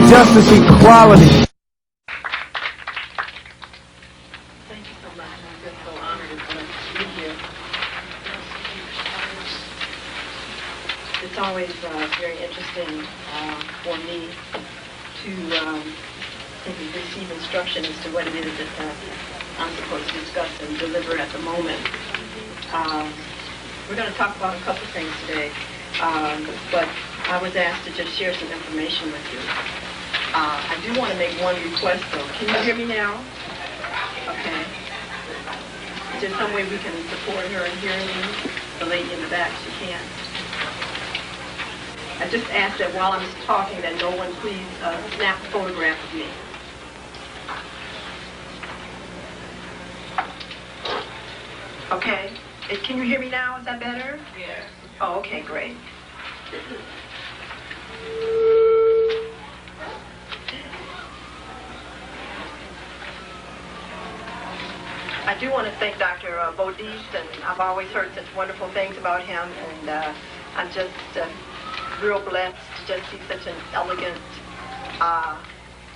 justice, equality. Thank you so much. I'm just so honored and blessed to be here. It's always very interesting for me to receive instruction as to what it is that I'm supposed to discuss and deliver at the moment. We're going to talk about a couple of things today, but I was asked to just share some information with you. I do want to make one request, though. Can you hear me now? Okay. Is there some way we can support her in hearing me? The lady in the back, she can't. I just ask that while I'm talking that no one please snap a photograph of me. Okay. Can you hear me now? Is that better? Yes. Oh, okay, great. I do want to thank Dr. Bodis, and I've always heard such wonderful things about him, and I'm just real blessed to just see such an elegant,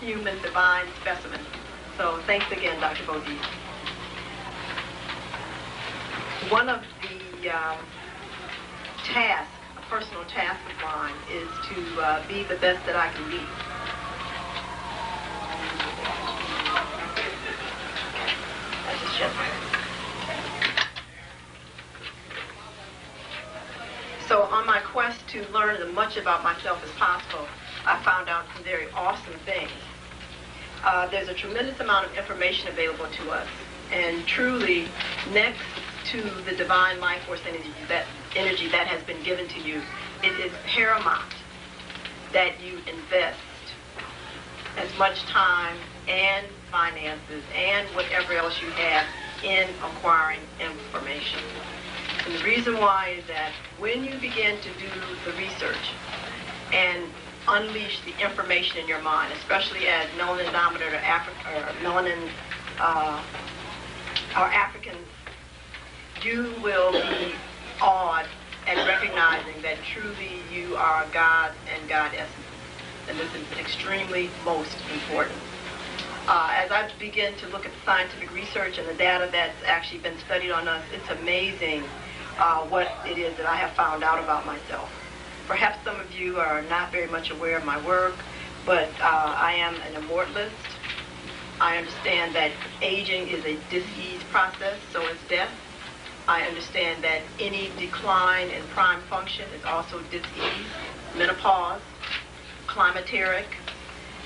human, divine specimen. So thanks again, Dr. Bodis. One of the tasks, a personal task of mine, is to be the best that I can be. So on my quest to learn as much about myself as possible, I found out some very awesome things. There's a tremendous amount of information available to us, and truly, next to the divine life force energy that has been given to you, it is paramount that you invest as much time and finances and whatever else you have in acquiring information. And the reason why is that when you begin to do the research and unleash the information in your mind, especially as melanin-dominant or Africans, you will be awed at recognizing that truly you are God and God essence. And this is extremely most important. As I begin to look at the scientific research and the data that's actually been studied on us, it's amazing what it is that I have found out about myself. Perhaps some of you are not very much aware of my work, but I am an immortalist. I understand that aging is a dis-ease process, so is death. I understand that any decline in prime function is also dis-ease. Menopause, climateric,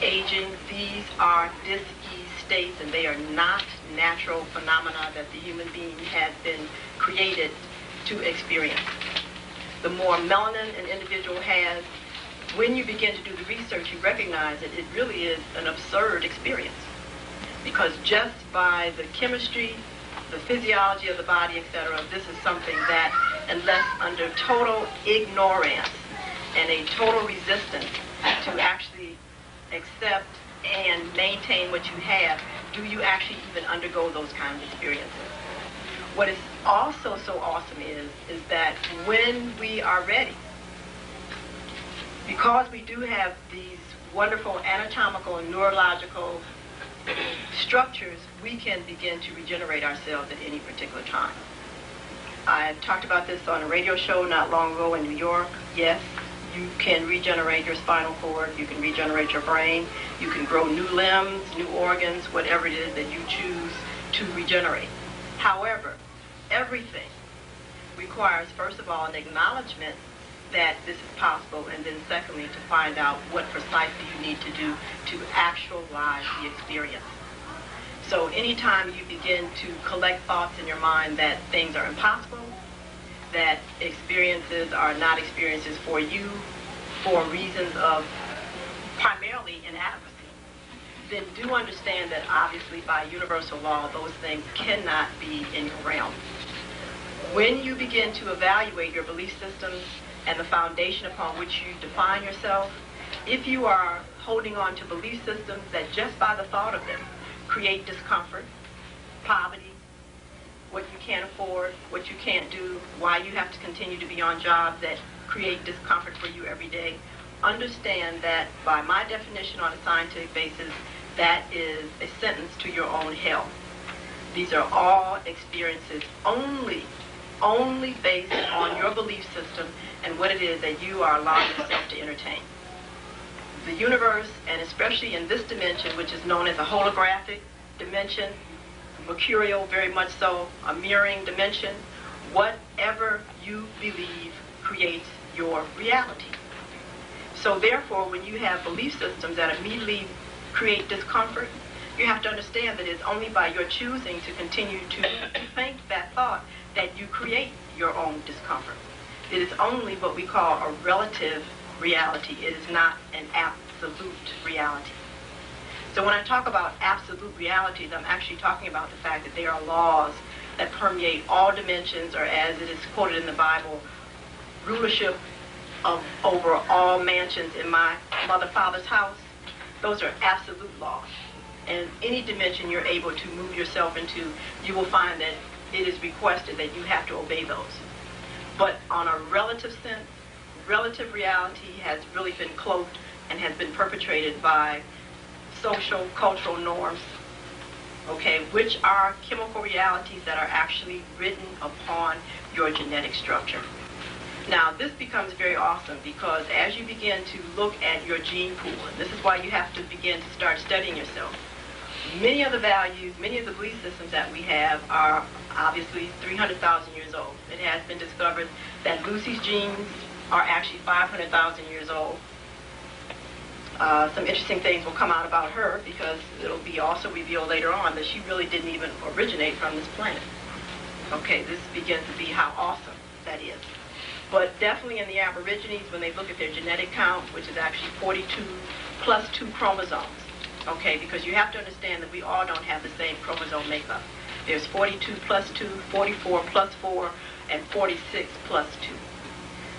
aging, these are dis-ease states, and they are not natural phenomena that the human being has been created to experience. The more melanin an individual has, when you begin to do the research, you recognize that it really is an absurd experience. Because just by the chemistry, the physiology of the body, etc., this is something that, unless under total ignorance and a total resistance to actually accept and maintain what you have, do you actually even undergo those kinds of experiences. What is also so awesome is that when we are ready, because we do have these wonderful anatomical and neurological structures, we can begin to regenerate ourselves at any particular time. I talked about this on a radio show not long ago in New York. Yes, you can regenerate your spinal cord, you can regenerate your brain, you can grow new limbs, new organs, whatever it is that you choose to regenerate. However, everything requires, first of all, an acknowledgement that this is possible, and then secondly, to find out what precisely you need to do to actualize the experience. So anytime you begin to collect thoughts in your mind that things are impossible, that experiences are not experiences for you for reasons of primarily inadequacy, then do understand that obviously by universal law, those things cannot be in your realm. When you begin to evaluate your belief systems and the foundation upon which you define yourself, if you are holding on to belief systems that just by the thought of them create discomfort, poverty, what you can't afford, what you can't do, why you have to continue to be on jobs that create discomfort for you every day, understand that by my definition on a scientific basis, that is a sentence to your own hell. These are all experiences only based on your belief system and what it is that you are allowing yourself to entertain. The universe, and especially in this dimension, which is known as a holographic dimension, mercurial very much so, a mirroring dimension, whatever you believe creates your reality. So therefore, when you have belief systems that immediately create discomfort, you have to understand that it's only by your choosing to continue to think that thought that you create your own discomfort. It is only what we call a relative reality. It is not an absolute reality. So when I talk about absolute realities, I'm actually talking about the fact that there are laws that permeate all dimensions, or as it is quoted in the Bible, rulership over all mansions in my mother, father's house. Those are absolute laws. And any dimension you're able to move yourself into, you will find that it is requested that you have to obey those. But on a relative sense, relative reality has really been cloaked and has been perpetrated by social, cultural norms, okay, which are chemical realities that are actually written upon your genetic structure. Now, this becomes very awesome because as you begin to look at your gene pool, and this is why you have to begin to start studying yourself, many of the values, many of the belief systems that we have are obviously 300,000 years old. It has been discovered that Lucy's genes are actually 500,000 years old. Some interesting things will come out about her because it'll be also revealed later on that she really didn't even originate from this planet. Okay, this begins to be how awesome that is. But definitely in the Aborigines, when they look at their genetic count, which is actually 42 plus 2 chromosomes, okay, because you have to understand that we all don't have the same chromosome makeup. There's 42 plus 2, 44 plus 4, and 46 plus 2.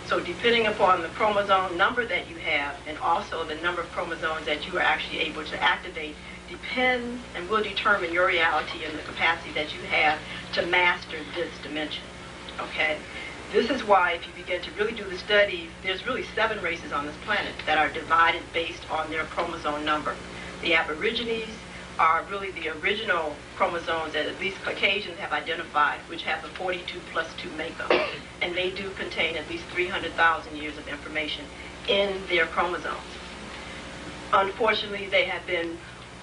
So depending upon the chromosome number that you have and also the number of chromosomes that you are actually able to activate depends and will determine your reality and the capacity that you have to master this dimension. Okay? This is why if you begin to really do the studies, there's really 7 races on this planet that are divided based on their chromosome number. The Aborigines are really the original chromosomes that at least Caucasians have identified, which have the 42 plus 2 makeup. And they do contain at least 300,000 years of information in their chromosomes. Unfortunately, they have been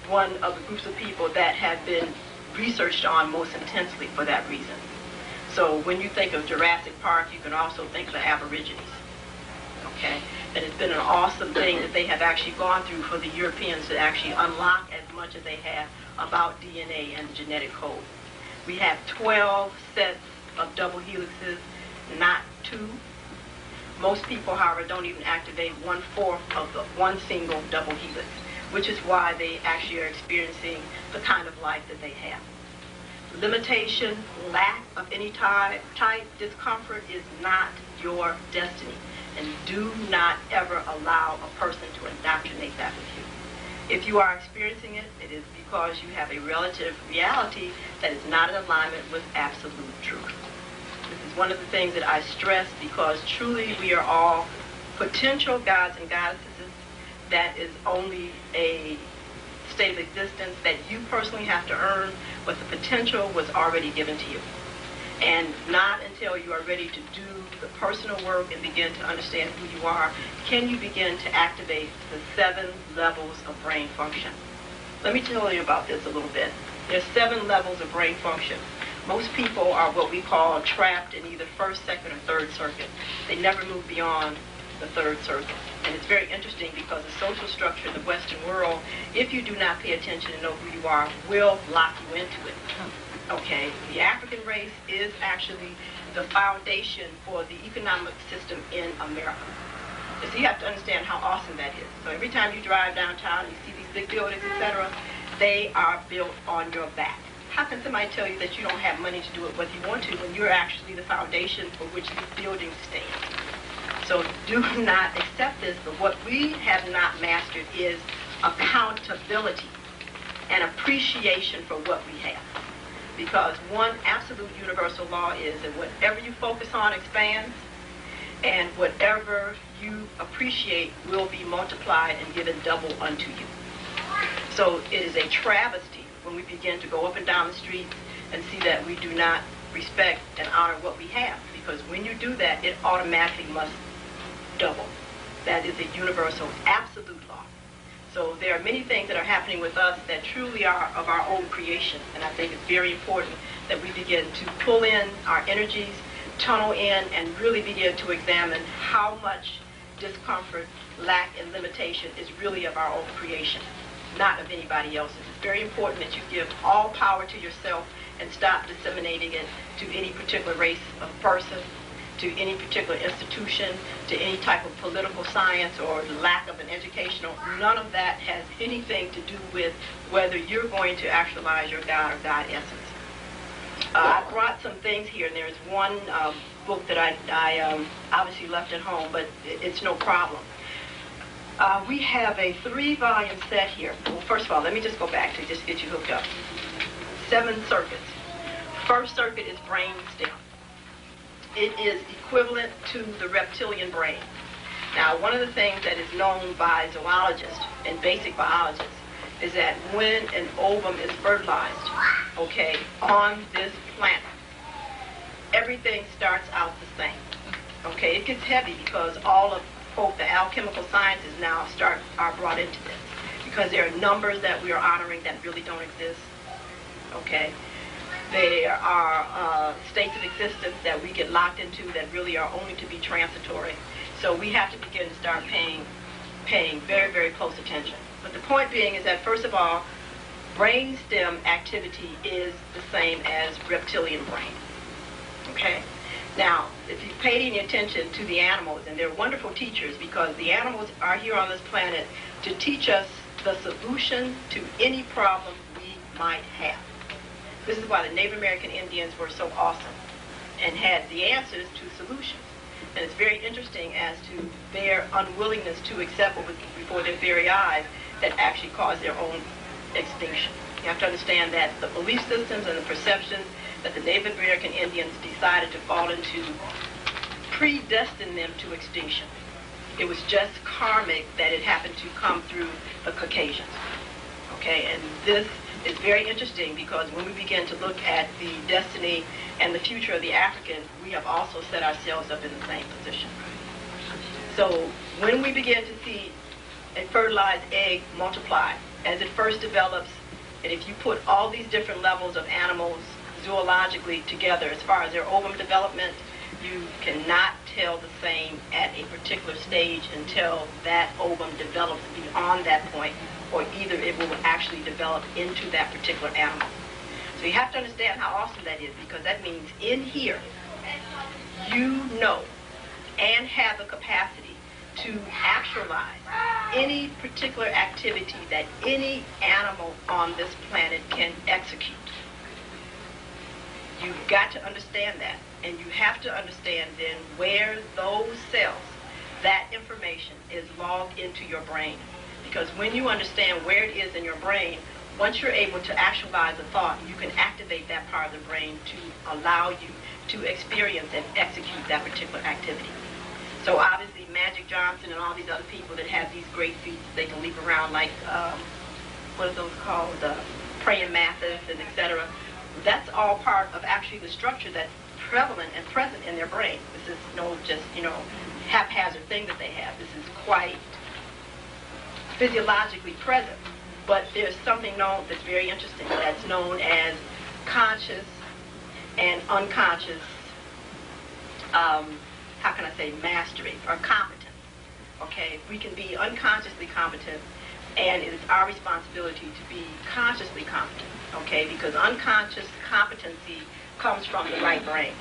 one of the groups of people that have been researched on most intensely for that reason. So when you think of Jurassic Park, you can also think of the Aborigines. Okay? And it's been an awesome thing that they have actually gone through for the Europeans to actually unlock as much as they have about DNA and the genetic code. We have 12 sets of double helixes, not 2. Most people, however, don't even activate 1/4 of the one single double helix, which is why they actually are experiencing the kind of life that they have. Limitation, lack of any type, discomfort is not your destiny. And do not ever allow a person to indoctrinate that with you. If you are experiencing it, it is because you have a relative reality that is not in alignment with absolute truth. This is one of the things that I stress because truly we are all potential gods and goddesses. That is only a state of existence that you personally have to earn, but the potential was already given to you. And not until you are ready to do the personal work and begin to understand who you are, can you begin to activate the 7 levels of brain function. Let me tell you about this a little bit. There's 7 levels of brain function. Most people are what we call trapped in either first, second, or third circuit. They never move beyond the third circuit. And it's very interesting because the social structure in the Western world, if you do not pay attention and know who you are, will lock you into it. Okay, the African race is actually the foundation for the economic system in America. So you have to understand how awesome that is. So every time you drive downtown, you see these big buildings, etc., they are built on your back. How can somebody tell you that you don't have money to do it whether you want to when you're actually the foundation for which these buildings stand? So do not accept this, but what we have not mastered is accountability and appreciation for what we have. Because one absolute universal law is that whatever you focus on expands, and whatever you appreciate will be multiplied and given double unto you. So it is a travesty when we begin to go up and down the streets and see that we do not respect and honor what we have, because when you do that, it automatically must double. That is a universal, absolute law. So there are many things that are happening with us that truly are of our own creation, and I think it's very important that we begin to pull in our energies, tunnel in, and really begin to examine how much discomfort, lack, and limitation is really of our own creation, not of anybody else's. It's very important that you give all power to yourself and stop disseminating it to any particular race of person, to any particular institution, to any type of political science or lack of an educational. None of that has anything to do with whether you're going to actualize your God or God essence. I brought some things here, and there's one book that I obviously left at home, but it's no problem. We have a 3-volume set here. Well, first of all, let me just go back to just get you hooked up. 7 circuits. First circuit is brain stem. It is equivalent to the reptilian brain. Now, one of the things that is known by zoologists and basic biologists is that when an ovum is fertilized, okay, on this planet, everything starts out the same. Okay, it gets heavy because all of, quote, the alchemical sciences now are brought into this, because there are numbers that we are honoring that really don't exist. Okay, there are states of existence that we get locked into that really are only to be transitory. So we have to begin to start paying very, very close attention. But the point being is that, first of all, brainstem activity is the same as reptilian brain. Okay? Now, if you paid any attention to the animals, and they're wonderful teachers, because the animals are here on this planet to teach us the solution to any problem we might have. This is why the Native American Indians were so awesome and had the answers to solutions. And it's very interesting as to their unwillingness to accept what was before their very eyes that actually caused their own extinction. You have to understand that the belief systems and the perceptions that the Native American Indians decided to fall into predestined them to extinction. It was just karmic that it happened to come through the Caucasians. Okay, and this is very interesting because when we begin to look at the destiny and the future of the Africans, we have also set ourselves up in the same position. So when we begin to see a fertilized egg multiply, as it first develops, and if you put all these different levels of animals zoologically together as far as their ovum development, you cannot tell the same at a particular stage until that ovum develops beyond that point, or either it will actually develop into that particular animal. So you have to understand how awesome that is, because that means in here, you know and have the capacity to actualize any particular activity that any animal on this planet can execute. You've got to understand that, and you have to understand then where those cells, that information is logged into your brain. Because when you understand where it is in your brain, once you're able to actualize a thought, you can activate that part of the brain to allow you to experience and execute that particular activity. So obviously Magic Johnson and all these other people that have these great feats, they can leap around like, what are those called, praying mantis and etc. That's all part of actually the structure that's prevalent and present in their brain. This is no just, haphazard thing that they have. This is quite physiologically present. But there's something known that's very interesting that's known as conscious and unconscious, how can I say, mastery or competence. Okay, we can be unconsciously competent, and it is our responsibility to be consciously competent. Okay, because unconscious competency comes from the right brain.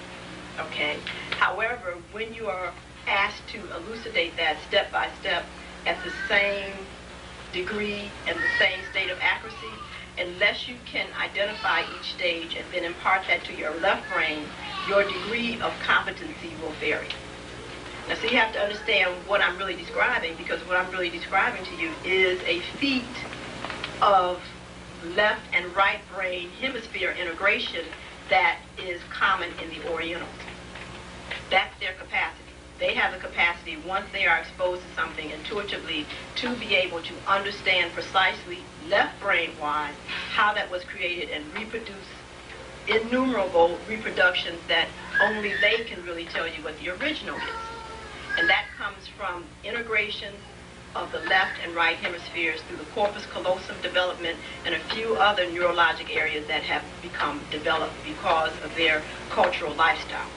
Okay, however, when you are asked to elucidate that step by step at the same degree and the same state of accuracy, unless you can identify each stage and then impart that to your left brain, your degree of competency will vary. Now, so you have to understand what I'm really describing, because what I'm really describing to you is a feat of left and right brain hemisphere integration that is common in the Orientals. That's their capacity. they have the capacity, once they are exposed to something intuitively, to be able to understand precisely, left brain-wise, how that was created and reproduce innumerable reproductions that only they can really tell you what the original is. And that comes from integration of the left and right hemispheres through the corpus callosum development and a few other neurologic areas that have become developed because of their cultural lifestyle.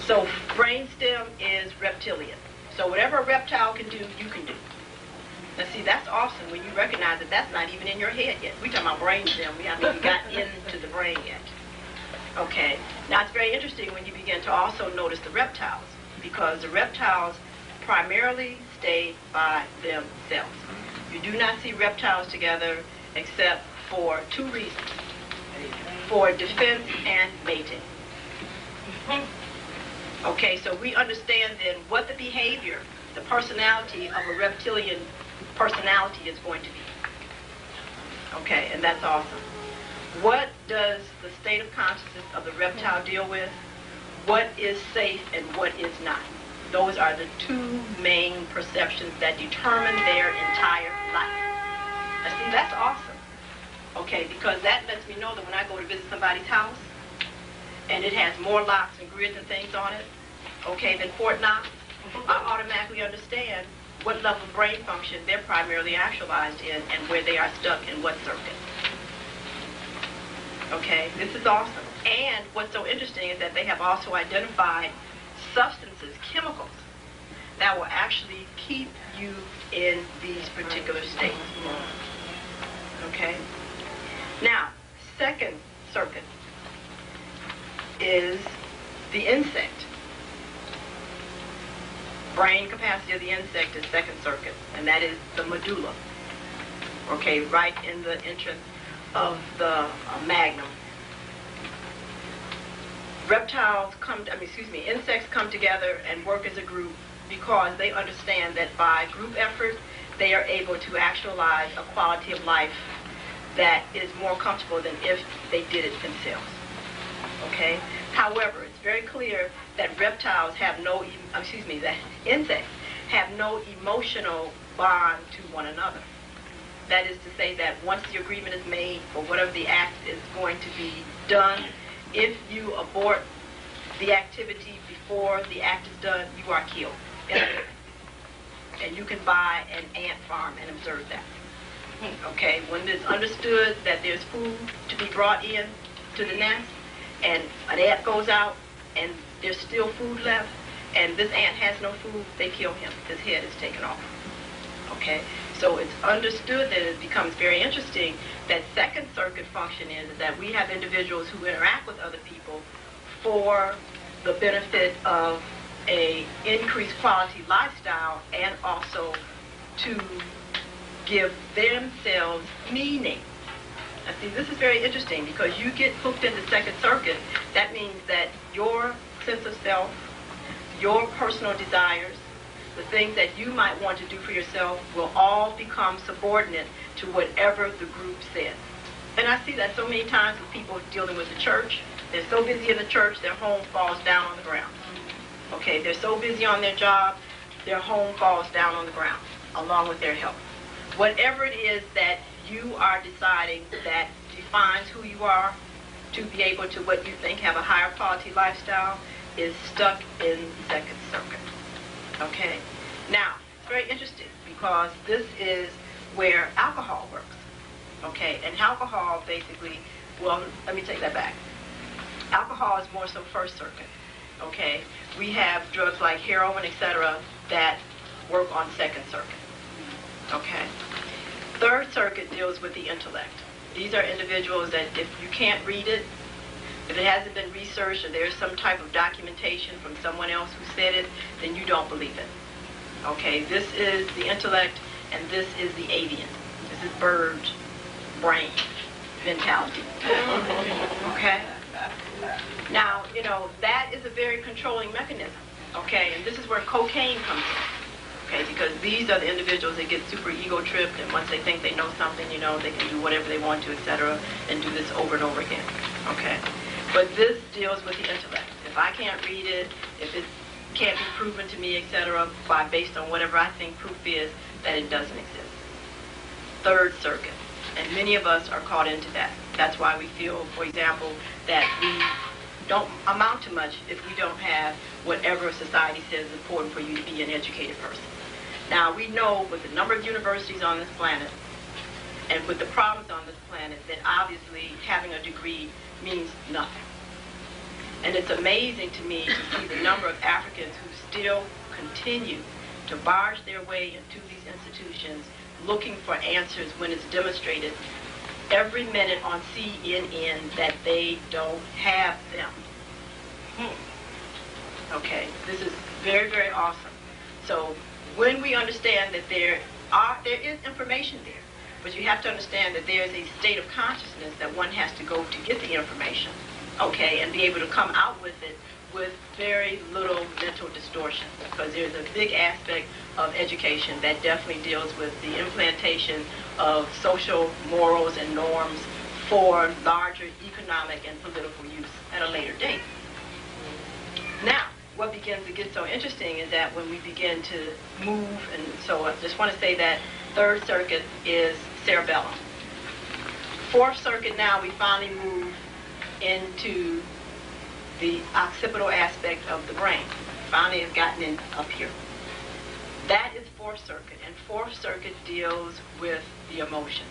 So brainstem is reptilian. So whatever a reptile can do, you can do. Now see, that's awesome when you recognize that that's not even in your head yet. We're talking about brainstem. We haven't even got into the brain yet. Okay. Now it's very interesting when you begin to also notice the reptiles, because the reptiles primarily stay by themselves. You do not see reptiles together except for two reasons: for defense and mating. Okay, so we understand then what the behavior, the personality of a reptilian personality is going to be. Okay, and that's awesome. What does the state of consciousness of the reptile deal with? What is safe and what is not? Those are the two main perceptions that determine their entire life. Now see, that's awesome. Okay, because that lets me know that when I go to visit somebody's house and it has more locks and grids and things on it, okay, than Fort Knox, I automatically understand what level of brain function they're primarily actualized in and where they are stuck in what circuit. Okay, this is awesome. And what's so interesting is that they have also identified substances, chemicals, that will actually keep you in these particular states. Okay? Now, second circuit is the insect. Brain capacity of the insect is second circuit, and that is the medulla. Okay, right in the entrance of the magnum. Insects come together and work as a group because they understand that by group effort, they are able to actualize a quality of life that is more comfortable than if they did it themselves. Okay? However, it's very clear that that insects have no emotional bond to one another. That is to say that once the agreement is made for whatever the act is going to be done, if you abort the activity before the act is done, you are killed. And you can buy an ant farm and observe that. Okay, when it's understood that there's food to be brought in to the nest, and an ant goes out, and there's still food left, and this ant has no food, they kill him. His head is taken off. Okay, so it's understood that it becomes very interesting that second circuit function is that we have individuals who interact with other people for the benefit of a increased quality lifestyle and also to give themselves meaning. Now see, this is very interesting because you get hooked into second circuit. That means that your sense of self, your personal desires, the things that you might want to do for yourself will all become subordinate to whatever the group says. And I see that so many times with people dealing with the church. They're so busy in the church, their home falls down on the ground. Okay, they're so busy on their job, their home falls down on the ground, along with their health. Whatever it is that you are deciding that defines who you are to be able to what you think have a higher quality lifestyle is stuck in second circuit. Okay, now it's very interesting because this is where alcohol works. Okay, and alcohol basically, well, let me take that back. Alcohol is more so first circuit. Okay, we have drugs like heroin, etc., that work on second circuit. Okay, third circuit deals with the intellect. These are individuals that if you can't read it, if it hasn't been researched or there's some type of documentation from someone else who said it, then you don't believe it. Okay, this is the intellect and this is the avian. This is bird brain mentality. Okay? Now, you know, that is a very controlling mechanism. Okay, and this is where cocaine comes in. Okay, because these are the individuals that get super ego tripped, and once they think they know something, you know, they can do whatever they want to, etc., and do this over and over again. Okay? But this deals with the intellect. If I can't read it, if it's can't be proven to me, etc., based on whatever I think proof is, that it doesn't exist. Third circuit. And many of us are caught into that. That's why we feel, for example, that we don't amount to much if we don't have whatever society says is important for you to be an educated person. Now, we know with the number of universities on this planet and with the problems on this planet that obviously having a degree means nothing. And it's amazing to me to see the number of Africans who still continue to barge their way into these institutions looking for answers when it's demonstrated every minute on CNN that they don't have them. Okay, this is very, very awesome. So when we understand that there is information there, but you have to understand that there's a state of consciousness that one has to go to get the information, okay, and be able to come out with it with very little mental distortion, because there's a big aspect of education that definitely deals with the implantation of social morals and norms for larger economic and political use at a later date. Now, what begins to get so interesting is that when we begin to move, and so I just want to say that third circuit is cerebellum. Fourth circuit, now we finally move into the occipital aspect of the brain. Finally has gotten in up here. That is fourth circuit, and fourth circuit deals with the emotions.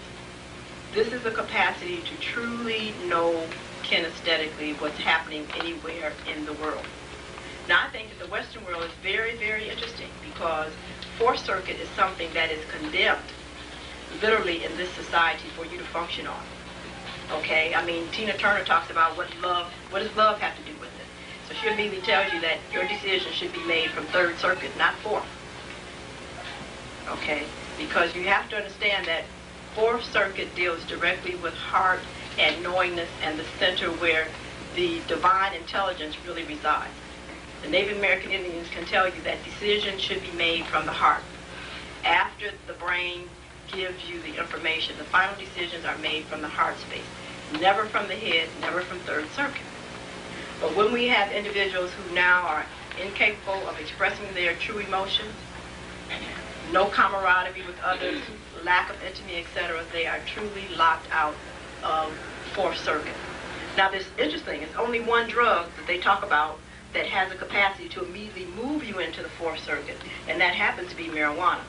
This is the capacity to truly know kinesthetically what's happening anywhere in the world. Now, I think that the Western world is very, very interesting because fourth circuit is something that is condemned, literally, in this society for you to function on. Okay, I mean, Tina Turner talks about what does love have to do with it? So she immediately tells you that your decision should be made from third circuit, not fourth. Okay, because you have to understand that fourth circuit deals directly with heart and knowingness and the center where the divine intelligence really resides. The Native American Indians can tell you that decisions should be made from the heart. After the brain gives you the information, the final decisions are made from the heart space, never from the head, never from third circuit. But when we have individuals who now are incapable of expressing their true emotions, no camaraderie with others, lack of intimacy, etc., they are truly locked out of fourth circuit. Now, this is interesting. It's only one drug that they talk about that has a capacity to immediately move you into the fourth circuit, and that happens to be marijuana.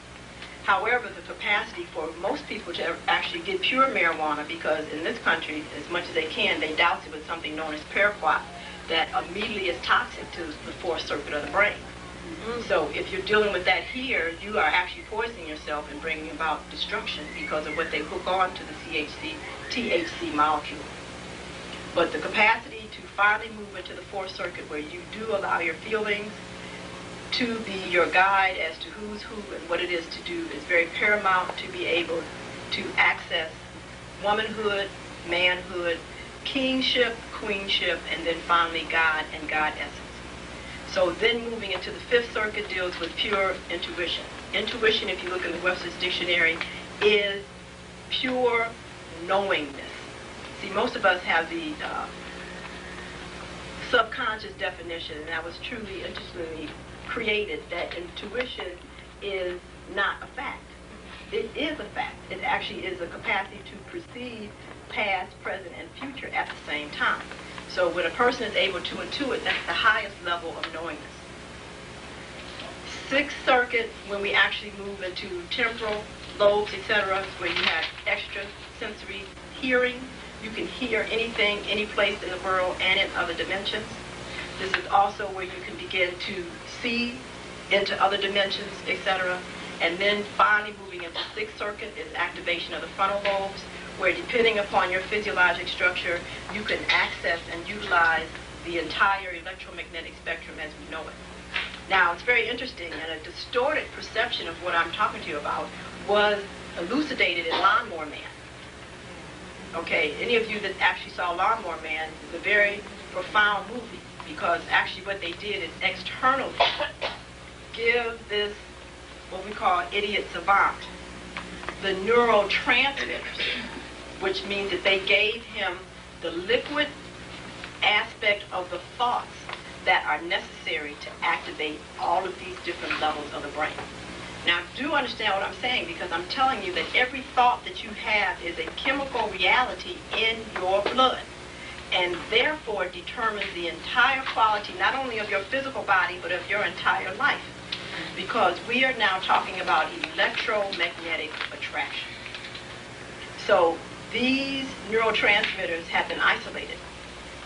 However, the capacity for most people to actually get pure marijuana, because in this country, as much as they can, they douse it with something known as paraquat that immediately is toxic to the fourth circuit of the brain. So if you're dealing with that here, you are actually poisoning yourself and bringing about destruction because of what they hook on to the THC molecule. But the capacity to finally move into the fourth circuit where you do allow your feelings to be your guide as to who's who and what it is to do is very paramount to be able to access womanhood, manhood, kingship, queenship, and then finally God and God essence. So then moving into the fifth circuit deals with pure intuition. Intuition, if you look in the Webster's Dictionary, is pure knowingness. See, most of us have the subconscious definition, and that was truly interestingly created, that intuition is not a fact. It is a fact. It actually is a capacity to perceive past, present, and future at the same time. So when a person is able to intuit, that's the highest level of knowingness. Sixth circuit, when we actually move into temporal lobes, etc., where you have extra sensory hearing. You can hear anything, any place in the world and in other dimensions. This is also where you can begin to see into other dimensions, etc. And then finally moving into sixth circuit is activation of the frontal lobes, where depending upon your physiologic structure, you can access and utilize the entire electromagnetic spectrum as we know it. Now, it's very interesting, and a distorted perception of what I'm talking to you about was elucidated in Lawnmower Man. Okay, any of you that actually saw Lawnmower Man, is a very profound movie, because actually what they did is externally give this, what we call idiot savant, the neurotransmitters, which means that they gave him the liquid aspect of the thoughts that are necessary to activate all of these different levels of the brain. Now, do understand what I'm saying, because I'm telling you that every thought that you have is a chemical reality in your blood, and therefore determines the entire quality, not only of your physical body, but of your entire life. Because we are now talking about electromagnetic attraction. So these neurotransmitters have been isolated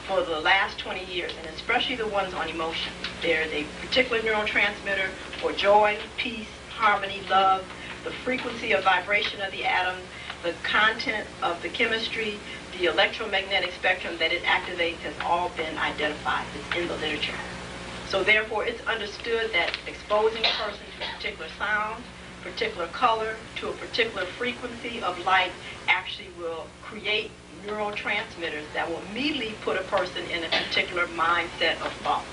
for the last 20 years, and especially the ones on emotion. There's a particular neurotransmitter for joy, peace, harmony, love, the frequency of vibration of the atoms, the content of the chemistry, the electromagnetic spectrum that it activates has all been identified. It's in the literature. So therefore, it's understood that exposing a person to a particular sound, particular color, to a particular frequency of light actually will create neurotransmitters that will immediately put a person in a particular mindset of thought.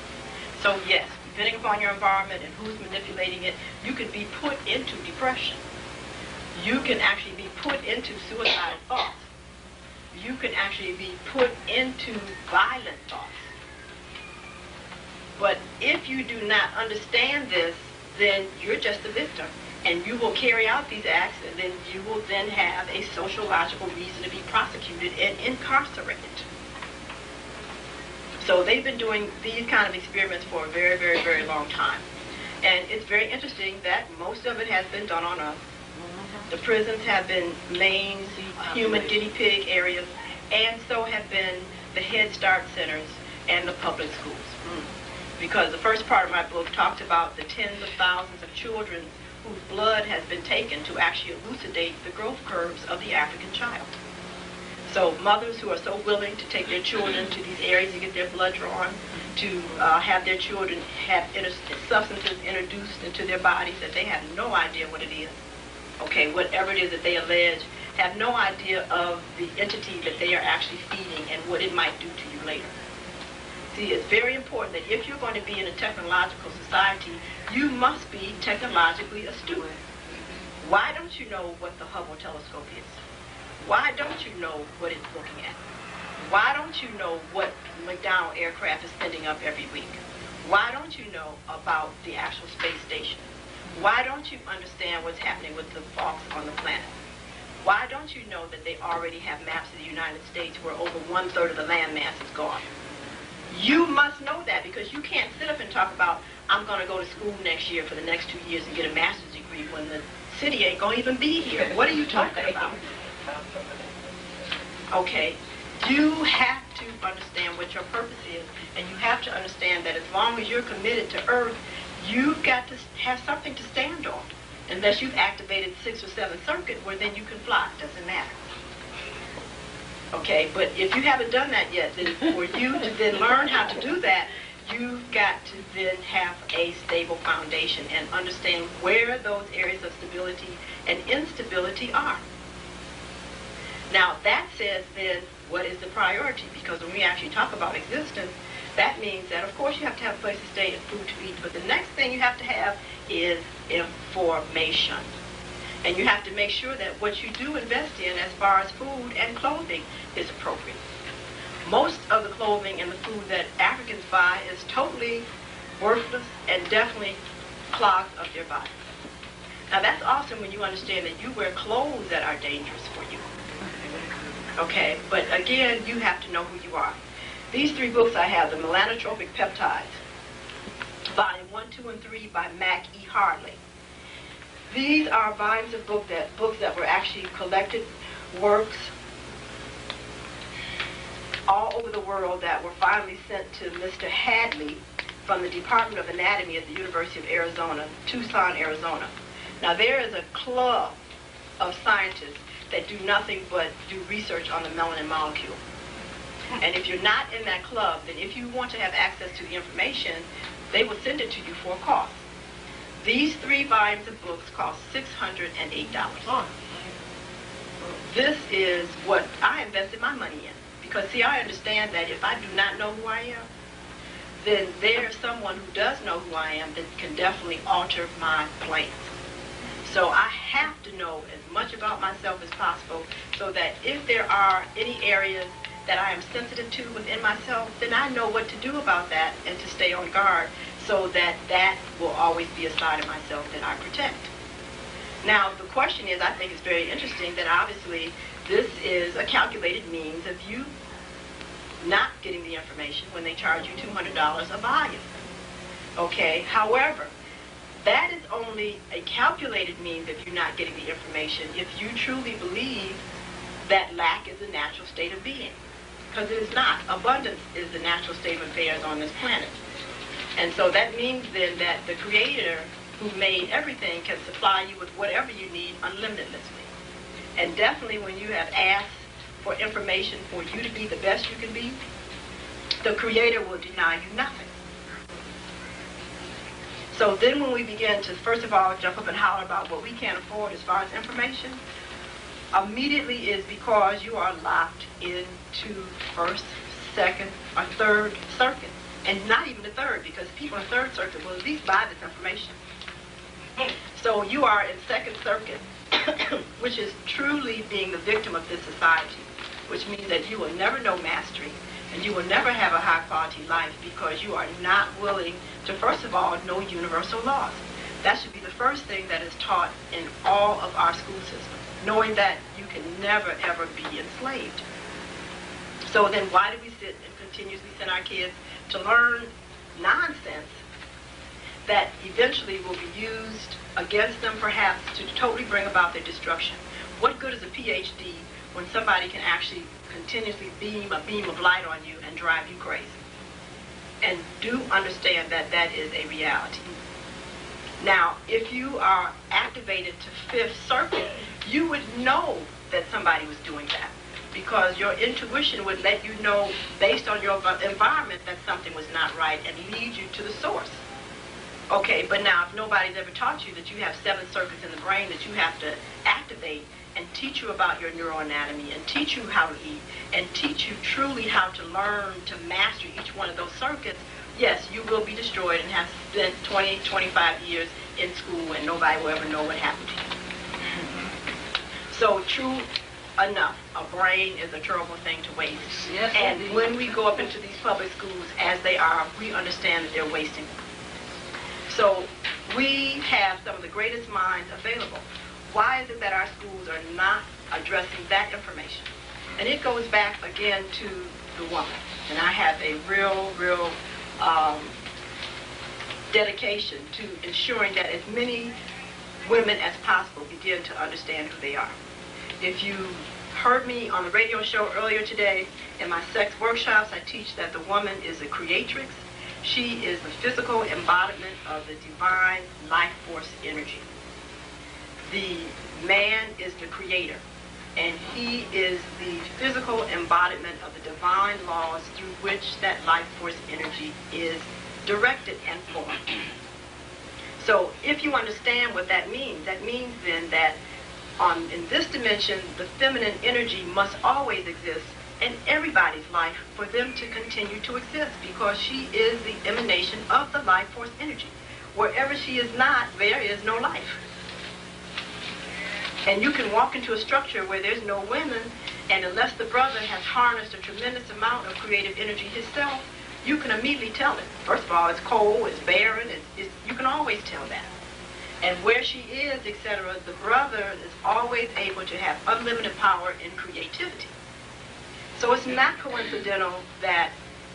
So yes, depending upon your environment and who's manipulating it, you can be put into depression. You can actually be put into suicidal thoughts. You can actually be put into violent thoughts. But if you do not understand this, then you're just a victim. And you will carry out these acts, and then you will then have a sociological reason to be prosecuted and incarcerated. So they've been doing these kind of experiments for a very, very, very long time. And it's very interesting that most of it has been done on us. The prisons have been main human guinea pig areas, and so have been the Head Start centers and the public schools. Because the first part of my book talked about the tens of thousands of children whose blood has been taken to actually elucidate the growth curves of the African child. So mothers who are so willing to take their children to these areas to get their blood drawn, to have their children have substances introduced into their bodies that they have no idea what it is. Okay, whatever it is that they allege, have no idea of the entity that they are actually feeding and what it might do to you later. See, it's very important that if you're going to be in a technological society, you must be technologically astute. Why don't you know what the Hubble telescope is? Why don't you know what it's looking at? Why don't you know what McDonnell aircraft is sending up every week? Why don't you know about the actual space station? Why don't you understand what's happening with the faults on the planet? Why don't you know that they already have maps of the United States where over 1/3 of the land mass is gone? You must know that, because you can't sit up and talk about, I'm going to go to school next year for the next 2 years and get a master's degree when the city ain't going to even be here. What are you talking about? Okay, you have to understand what your purpose is, and you have to understand that as long as you're committed to Earth, you've got to have something to stand on. Unless you've activated 6th or 7th circuit, where then you can fly. Doesn't matter. Okay, but if you haven't done that yet, then for you to then learn how to do that, you've got to then have a stable foundation and understand where those areas of stability and instability are. Now, that says then, what is the priority? Because when we actually talk about existence, that means that, of course, you have to have a place to stay and food to eat, but the next thing you have to have is information. And you have to make sure that what you do invest in as far as food and clothing is appropriate. Most of the clothing and the food that Africans buy is totally worthless and definitely clogs up their body. Now, that's awesome when you understand that you wear clothes that are dangerous for you. Okay, but again, you have to know who you are. These 3 books I have, the Melanotropic Peptides, Volume 1, 2, and 3 by Mac E. Hardley. These are volumes of books that were actually collected works all over the world that were finally sent to Mr. Hadley from the Department of Anatomy at the University of Arizona, Tucson, Arizona. Now, there is a club of scientists that do nothing but do research on the melanin molecule. And if you're not in that club, then if you want to have access to the information, they will send it to you for a cost. These 3 volumes of books cost $608. This is what I invested my money in. Because, see, I understand that if I do not know who I am, then there's someone who does know who I am that can definitely alter my plans. So I have to know as much about myself as possible so that if there are any areas that I am sensitive to within myself, then I know what to do about that and to stay on guard so that that will always be a side of myself that I protect. Now, the question is, I think it's very interesting that obviously this is a calculated means of you not getting the information when they charge you $200 a volume. Okay, however, that is only a calculated means of you not getting the information if you truly believe that lack is a natural state of being. Because it is not. Abundance is the natural state of affairs on this planet. And so that means then that the Creator who made everything can supply you with whatever you need unlimitedly. And definitely when you have asked for information for you to be the best you can be, the Creator will deny you nothing. So then when we begin to, first of all, jump up and holler about what we can't afford as far as information, immediately is because you are locked into first, second, or third circuit. And not even the third, because people in third circuit will at least buy this information. So you are in second circuit, which is truly being the victim of this society, which means that you will never know mastery, and you will never have a high-quality life because you are not willing to, first of all, know universal laws. That should be the first thing that is taught in all of our school systems, knowing that you can never, ever be enslaved. So then why do we sit and continuously send our kids to learn nonsense that eventually will be used against them, perhaps, to totally bring about their destruction? What good is a PhD when somebody can actually continuously beam a beam of light on you and drive you crazy? And do understand that that is a reality. Now, if you are activated to fifth circuit, you would know that somebody was doing that, because your intuition would let you know, based on your environment, that something was not right and lead you to the source. Okay, but now if nobody's ever taught you that you have 7 circuits in the brain that you have to activate and teach you about your neuroanatomy and teach you how to eat and teach you truly how to learn to master each one of those circuits, yes, you will be destroyed and have spent 20, 25 years in school and nobody will ever know what happened to you. So true enough, a brain is a terrible thing to waste. Yes, and indeed. when we go up into these public schools as they are, we understand that they're wasting. So we have some of the greatest minds available. Why is it that our schools are not addressing that information? And it goes back again to the woman. And I have a real dedication to ensuring that as many women as possible begin to understand who they are. If you heard me on the radio show earlier today, in my sex workshops, I teach that the woman is a creatrix. She is the physical embodiment of the divine life force energy. The man is the creator, and he is the physical embodiment of the divine laws through which that life force energy is directed and formed. So if you understand what that means then that in this dimension, the feminine energy must always exist in everybody's life for them to continue to exist, because she is the emanation of the life force energy. Wherever she is not, there is no life. And you can walk into a structure where there's no women, and unless the brother has harnessed a tremendous amount of creative energy himself, you can immediately tell it. First of all, it's cold, it's barren, you can always tell that. And where she is, etc., the brother is always able to have unlimited power in creativity. So it's not coincidental that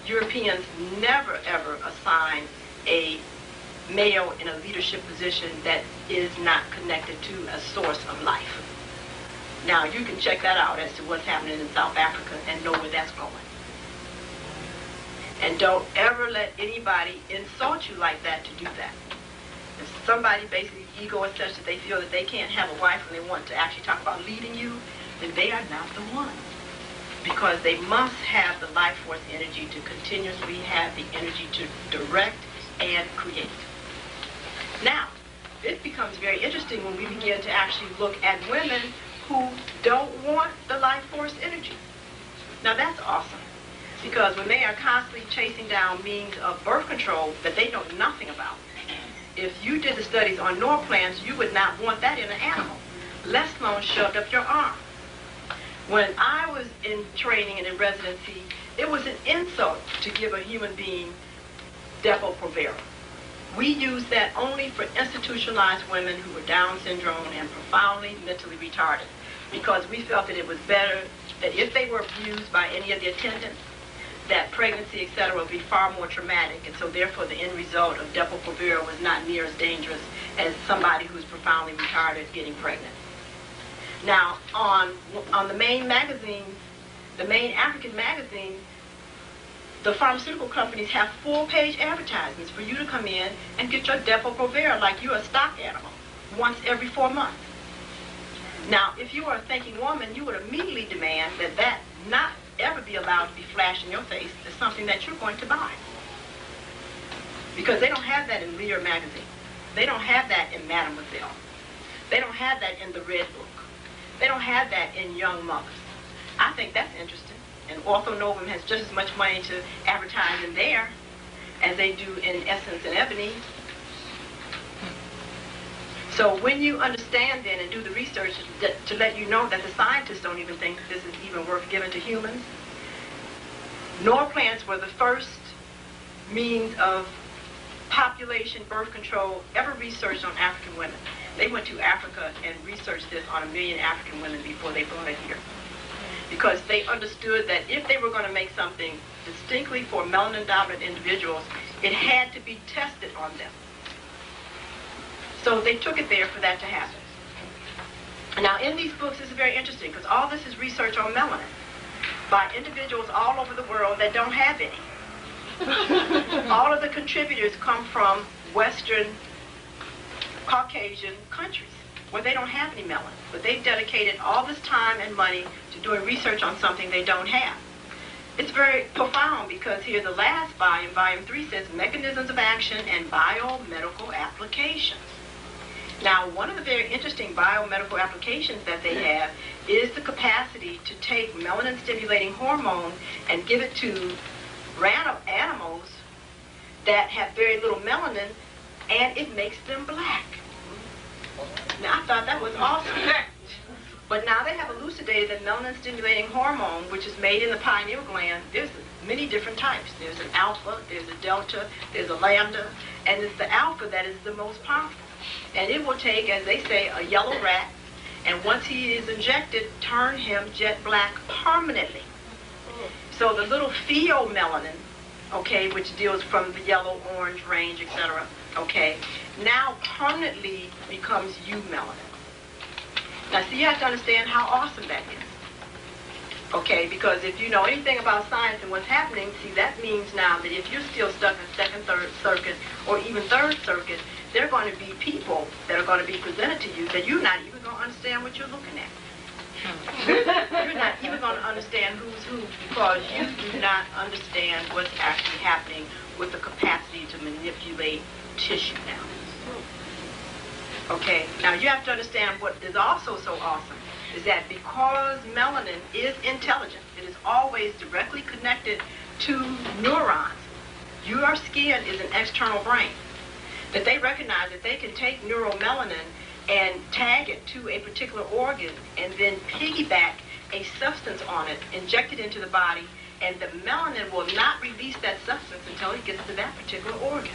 Europeans never ever assign a male in a leadership position that is not connected to a source of life. Now you can check that out as to what's happening in South Africa and know where that's going. And don't ever let anybody insult you like that to do that. If somebody basically ego is such that they feel that they can't have a wife and they want to actually talk about leading you, then they are not the one. Because they must have the life force energy to continuously have the energy to direct and create. Now, it becomes very interesting when we begin to actually look at women who don't want the life force energy. Now that's awesome, because when they are constantly chasing down means of birth control that they know nothing about, if you did the studies on norplans, you would not want that in an animal, let alone shoved up your arm. When I was in training and in residency, it was an insult to give a human being Depo-Provera. We used that only for institutionalized women who were Down syndrome and profoundly mentally retarded, because we felt that it was better that if they were abused by any of the attendants, that pregnancy, etc., would be far more traumatic, and so therefore the end result of Depo-Provera was not near as dangerous as somebody who's profoundly retarded getting pregnant. Now, on the main magazines, the main African magazines, the pharmaceutical companies have full-page advertisements for you to come in and get your Depo-Provera like you're a stock animal once every 4 months. Now, if you are a thinking woman, you would immediately demand that that not ever be allowed to be flashed in your face as something that you're going to buy. Because they don't have that in Lear magazine. They don't have that in Mademoiselle. They don't have that in the Red Book. They don't have that in Young Mothers. I think that's interesting. And Ortho Novum has just as much money to advertise in there as they do in Essence and Ebony. So when you understand then and do the research to let you know that the scientists don't even think that this is even worth giving to humans, Norplants were the first means of population birth control ever researched on African women. They went to Africa and researched this on 1 million African women before they brought it here. Because they understood that if they were going to make something distinctly for melanin-dominant individuals, it had to be tested on them. So they took it there for that to happen. Now, in these books, this is very interesting, because all this is research on melanin by individuals all over the world that don't have any. All of the contributors come from Western Caucasian countries where they don't have any melanin, but they've dedicated all this time and money to doing research on something they don't have. It's very profound, because here the last volume, volume 3, says Mechanisms of Action and Biomedical Applications. Now, one of the very interesting biomedical applications that they have is the capacity to take melanin-stimulating hormone and give it to random animals that have very little melanin, and it makes them black. Now, I thought that was awesome. But now they have elucidated that melanin-stimulating hormone, which is made in the pineal gland, there's many different types. There's an alpha, there's a delta, there's a lambda, and it's the alpha that is the most powerful. And it will take, as they say, a yellow rat, and once he is injected, turn him jet black permanently. So the little pheomelanin, okay, which deals from the yellow, orange range, etc., okay, now permanently becomes eumelanin. Now, see, you have to understand how awesome that is. Okay, because if you know anything about science and what's happening, see, that means now that if you're still stuck in second, third circuit, or even third circuit, there are going to be people that are going to be presented to you that you're not even going to understand what you're looking at. You're not even going to understand who's who, because you do not understand what's actually happening with the capacity to manipulate tissue now. Okay, now you have to understand what is also so awesome is that because melanin is intelligent, it is always directly connected to neurons. Your skin is an external brain. That they recognize that they can take neuromelanin and tag it to a particular organ and then piggyback a substance on it, inject it into the body, and the melanin will not release that substance until it gets to that particular organ.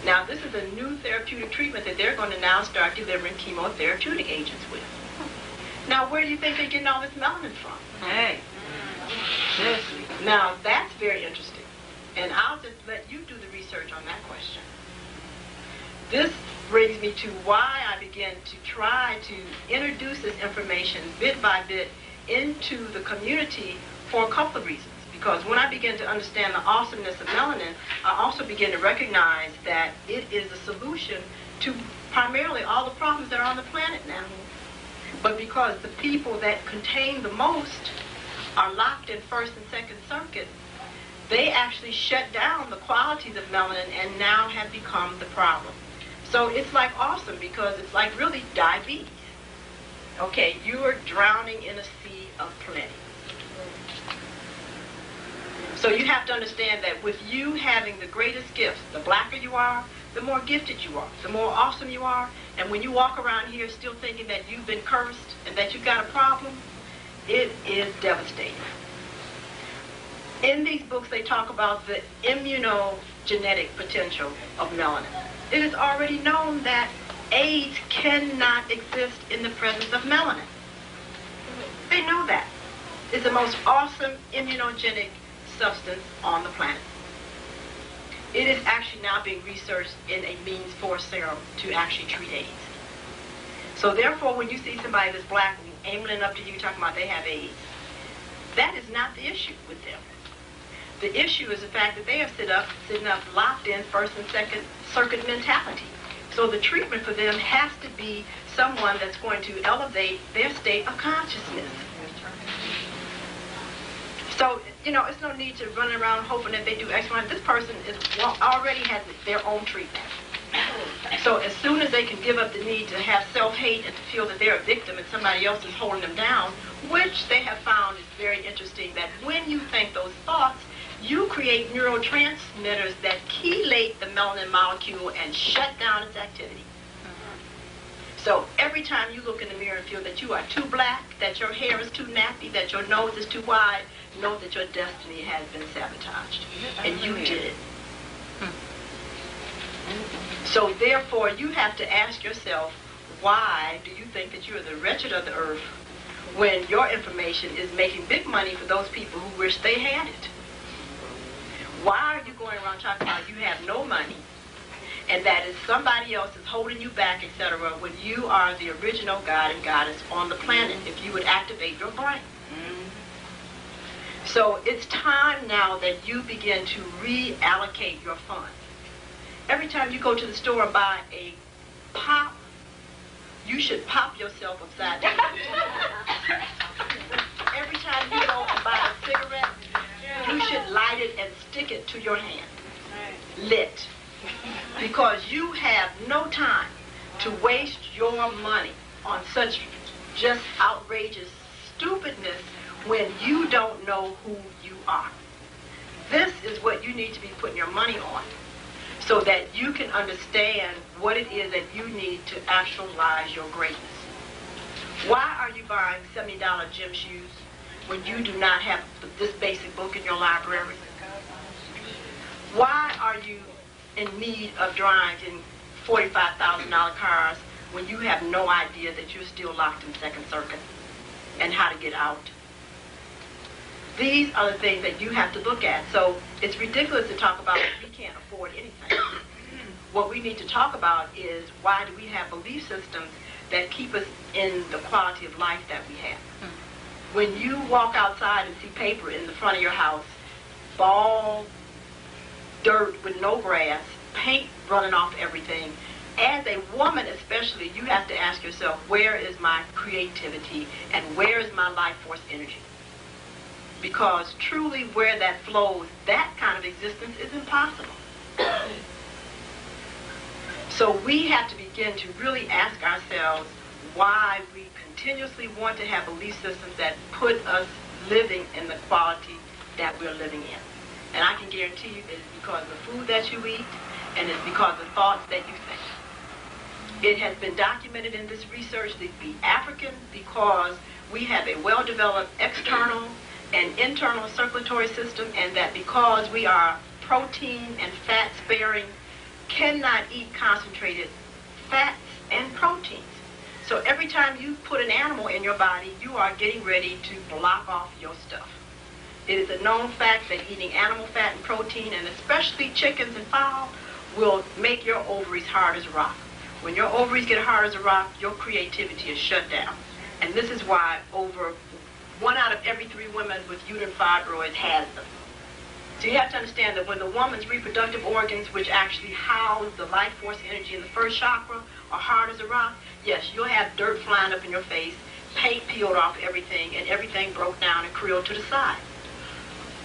Now, this is a new therapeutic treatment that they're going to now start delivering chemotherapeutic agents with. Now, where do you think they're getting all this melanin from? Hey. Now, that's very interesting. And I'll just let you do the research on that question. This brings me to why I began to try to introduce this information bit by bit into the community for a couple of reasons. Because when I began to understand the awesomeness of melanin, I also began to recognize that it is the solution to primarily all the problems that are on the planet now. But because the people that contain the most are locked in first and second circuit, they actually shut down the qualities of melanin and now have become the problem. So it's like awesome, because it's like really diabetes. Okay, you are drowning in a sea of plenty. So you have to understand that with you having the greatest gifts, the blacker you are, the more gifted you are, the more awesome you are. And when you walk around here still thinking that you've been cursed and that you've got a problem, it is devastating. In these books, they talk about the immunogenetic potential of melanin. It is already known that AIDS cannot exist in the presence of melanin. They know that. It's the most awesome immunogenic substance on the planet. It is actually now being researched in a means for serum to actually treat AIDS. So therefore, when you see somebody that's black aiming up to you talking about they have AIDS, that is not the issue with them. The issue is the fact that they are sitting up locked in first and second circuit mentality. So the treatment for them has to be someone that's going to elevate their state of consciousness. So, it's no need to run around hoping that they do X, Y. This person already has their own treatment. So as soon as they can give up the need to have self-hate and to feel that they're a victim and somebody else is holding them down, which they have found is very interesting, that when you think those thoughts, you create neurotransmitters that chelate the melanin molecule and shut down its activity. So every time you look in the mirror and feel that you are too black, that your hair is too nappy, that your nose is too wide, know that your destiny has been sabotaged. And you did it. So therefore, you have to ask yourself, why do you think that you are the wretched of the earth when your information is making big money for those people who wish they had it? Why are you going around talking about you have no money and that is somebody else is holding you back, etc., when you are the original God and Goddess on the planet, if you would activate your brain? So it's time now that you begin to reallocate your funds. Every time you go to the store and buy a pop, you should pop yourself upside down. Every time you go and buy a cigarette, you should light it and stick it to your hand. Lit. Because you have no time to waste your money on such just outrageous stupidness when you don't know who you are. This is what you need to be putting your money on, so that you can understand what it is that you need to actualize your greatness. Why are you buying $70 gym shoes when you do not have this basic book in your library? Why are you in need of driving $45,000 cars when you have no idea that you're still locked in Second Circuit and how to get out? These are the things that you have to look at. So it's ridiculous to talk about we can't afford anything. What we need to talk about is, why do we have belief systems that keep us in the quality of life that we have? When you walk outside and see paper in the front of your house, bald dirt with no grass, paint running off everything, as a woman especially, you have to ask yourself, where is my creativity and where is my life force energy? Because truly where that flows, that kind of existence is impossible. So we have to begin to really ask ourselves why we continuously want to have belief systems that put us living in the quality that we're living in. And I can guarantee you it's because of the food that you eat, and it's because of the thoughts that you think. It has been documented in this research that the African, because we have a well-developed external and internal circulatory system, and that because we are protein and fat sparing, cannot eat concentrated fats and proteins. So every time you put an animal in your body, you are getting ready to block off your stuff. It is a known fact that eating animal fat and protein, and especially chickens and fowl, will make your ovaries hard as a rock. When your ovaries get hard as a rock, your creativity is shut down. And this is why over 1 out of every 3 women with uterine fibroids has them. So you have to understand that when the woman's reproductive organs, which actually house the life force energy in the first chakra, are hard as a rock, yes, you'll have dirt flying up in your face, paint peeled off everything, and everything broke down and creeled to the side.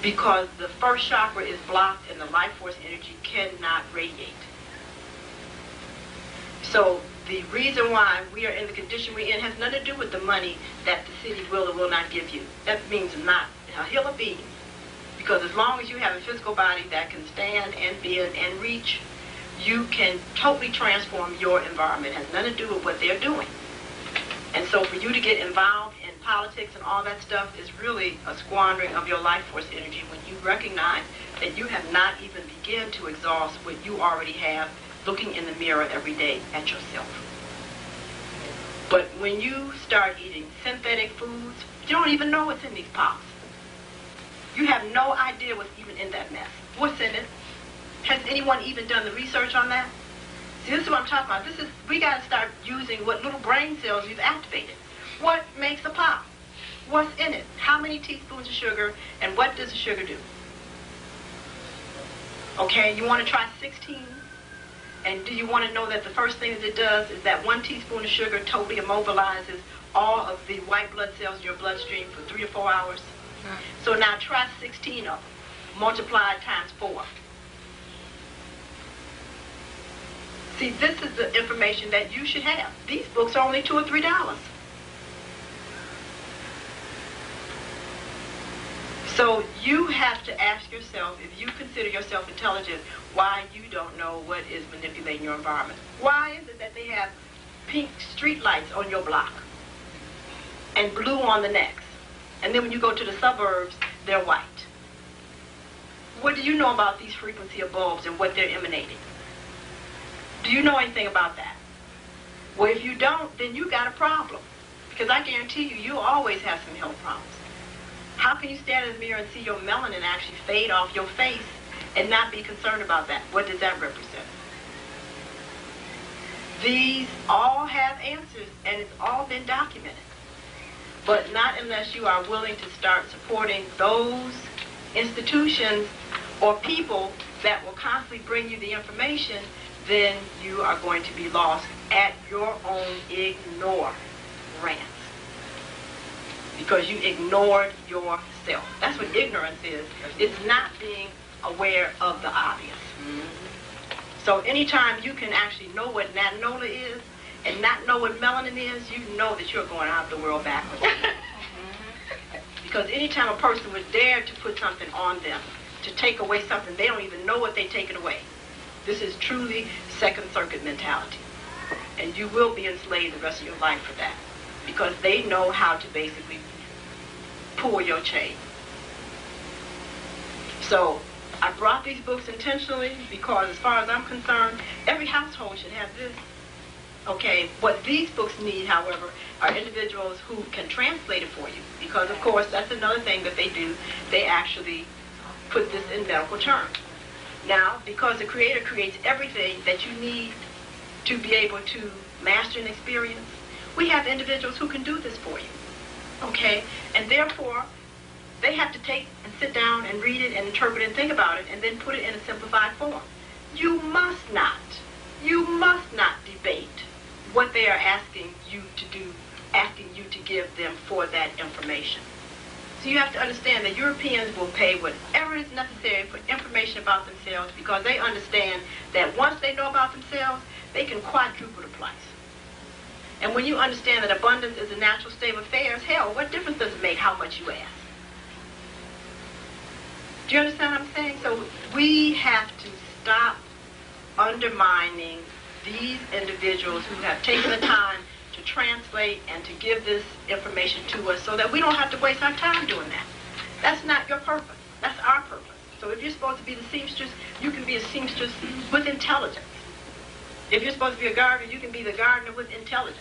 Because the first chakra is blocked and the life force energy cannot radiate. So the reason why we are in the condition we're in has nothing to do with the money that the city will or will not give you. That means not a hill of beans. Because as long as you have a physical body that can stand and bend and reach, you can totally transform your environment. It has nothing to do with what they're doing. And so for you to get involved in politics and all that stuff is really a squandering of your life force energy when you recognize that you have not even begun to exhaust what you already have looking in the mirror every day at yourself. But when you start eating synthetic foods, you don't even know what's in these pots. You have no idea what's even in that mess. What's in it? Has anyone even done the research on that? See, this is what I'm talking about. We got to start using what little brain cells you've activated. What makes a pop? What's in it? How many teaspoons of sugar, and what does the sugar do? Okay, you want to try 16? And do you want to know that the first thing that it does is that 1 teaspoon of sugar totally immobilizes all of the white blood cells in your bloodstream for 3 or 4 hours? So now try 16 of them, multiplied times 4. See, this is the information that you should have. These books are only $2 or $3. So you have to ask yourself, if you consider yourself intelligent, why you don't know what is manipulating your environment. Why is it that they have pink street lights on your block and blue on the next? And then when you go to the suburbs, they're white. What do you know about these frequency of bulbs and what they're emanating? Do you know anything about that? Well, if you don't, then you got a problem. Because I guarantee you, you'll always have some health problems. How can you stand in the mirror and see your melanin actually fade off your face and not be concerned about that? What does that represent? These all have answers, and it's all been documented. But not unless you are willing to start supporting those institutions or people that will constantly bring you the information, then you are going to be lost at your own ignorance. Because you ignored yourself. That's what ignorance is. It's not being aware of the obvious. So anytime you can actually know what natinola is and not know what melanin is, you know that you're going out of the world backwards. Because anytime a person would dare to put something on them, to take away something, they don't even know what they're taking away. This is truly second circuit mentality. And you will be enslaved the rest of your life for that. Because they know how to basically pull your chain. So I brought these books intentionally because, as far as I'm concerned, every household should have this. Okay, what these books need, however, are individuals who can translate it for you. Because, of course, that's another thing that they do. They actually put this in medical terms. Now, because the Creator creates everything that you need to be able to master an experience, we have individuals who can do this for you. Okay? And therefore, they have to take and sit down and read it and interpret it and think about it and then put it in a simplified form. You must not debate what they are asking you to do, asking you to give them for that information. So you have to understand that Europeans will pay whatever is necessary for information about themselves because they understand that once they know about themselves, they can quadruple the price. And when you understand that abundance is a natural state of affairs, hell, what difference does it make how much you ask? Do you understand what I'm saying? So we have to stop undermining these individuals who have taken the time to translate and to give this information to us so that we don't have to waste our time doing that. That's not your purpose. That's our purpose. So if you're supposed to be the seamstress, you can be a seamstress with intelligence. If you're supposed to be a gardener, you can be the gardener with intelligence.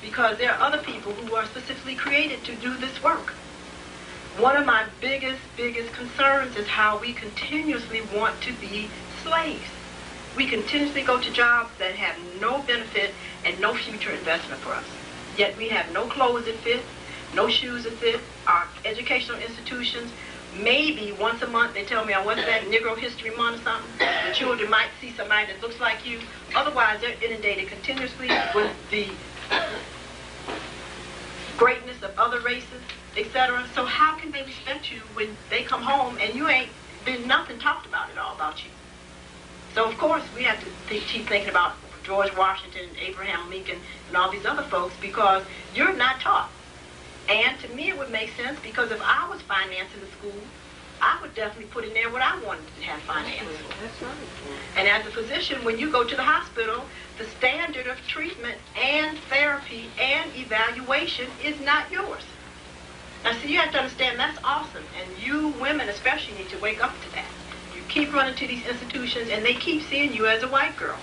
Because there are other people who are specifically created to do this work. One of my biggest concerns is how we continuously want to be slaves. We continuously go to jobs that have no benefit and no future investment for us. Yet we have no clothes that fit, no shoes that fit. Our educational institutions, maybe once a month they tell me, what's that, Negro History Month or something? The children might see somebody that looks like you. Otherwise, they're inundated continuously with the greatness of other races, etc. So how can they respect you when they come home and you ain't been nothing talked about at all about you? So of course we have to keep thinking about George Washington, Abraham Lincoln, and all these other folks because you're not taught. And to me it would make sense because if I was financing the school, I would definitely put in there what I wanted to have financed. That's right. And as a physician, when you go to the hospital, the standard of treatment and therapy and evaluation is not yours. Now, see, you have to understand that's awesome, and you women especially need to wake up to that. You keep running to these institutions, and they keep seeing you as a white girl.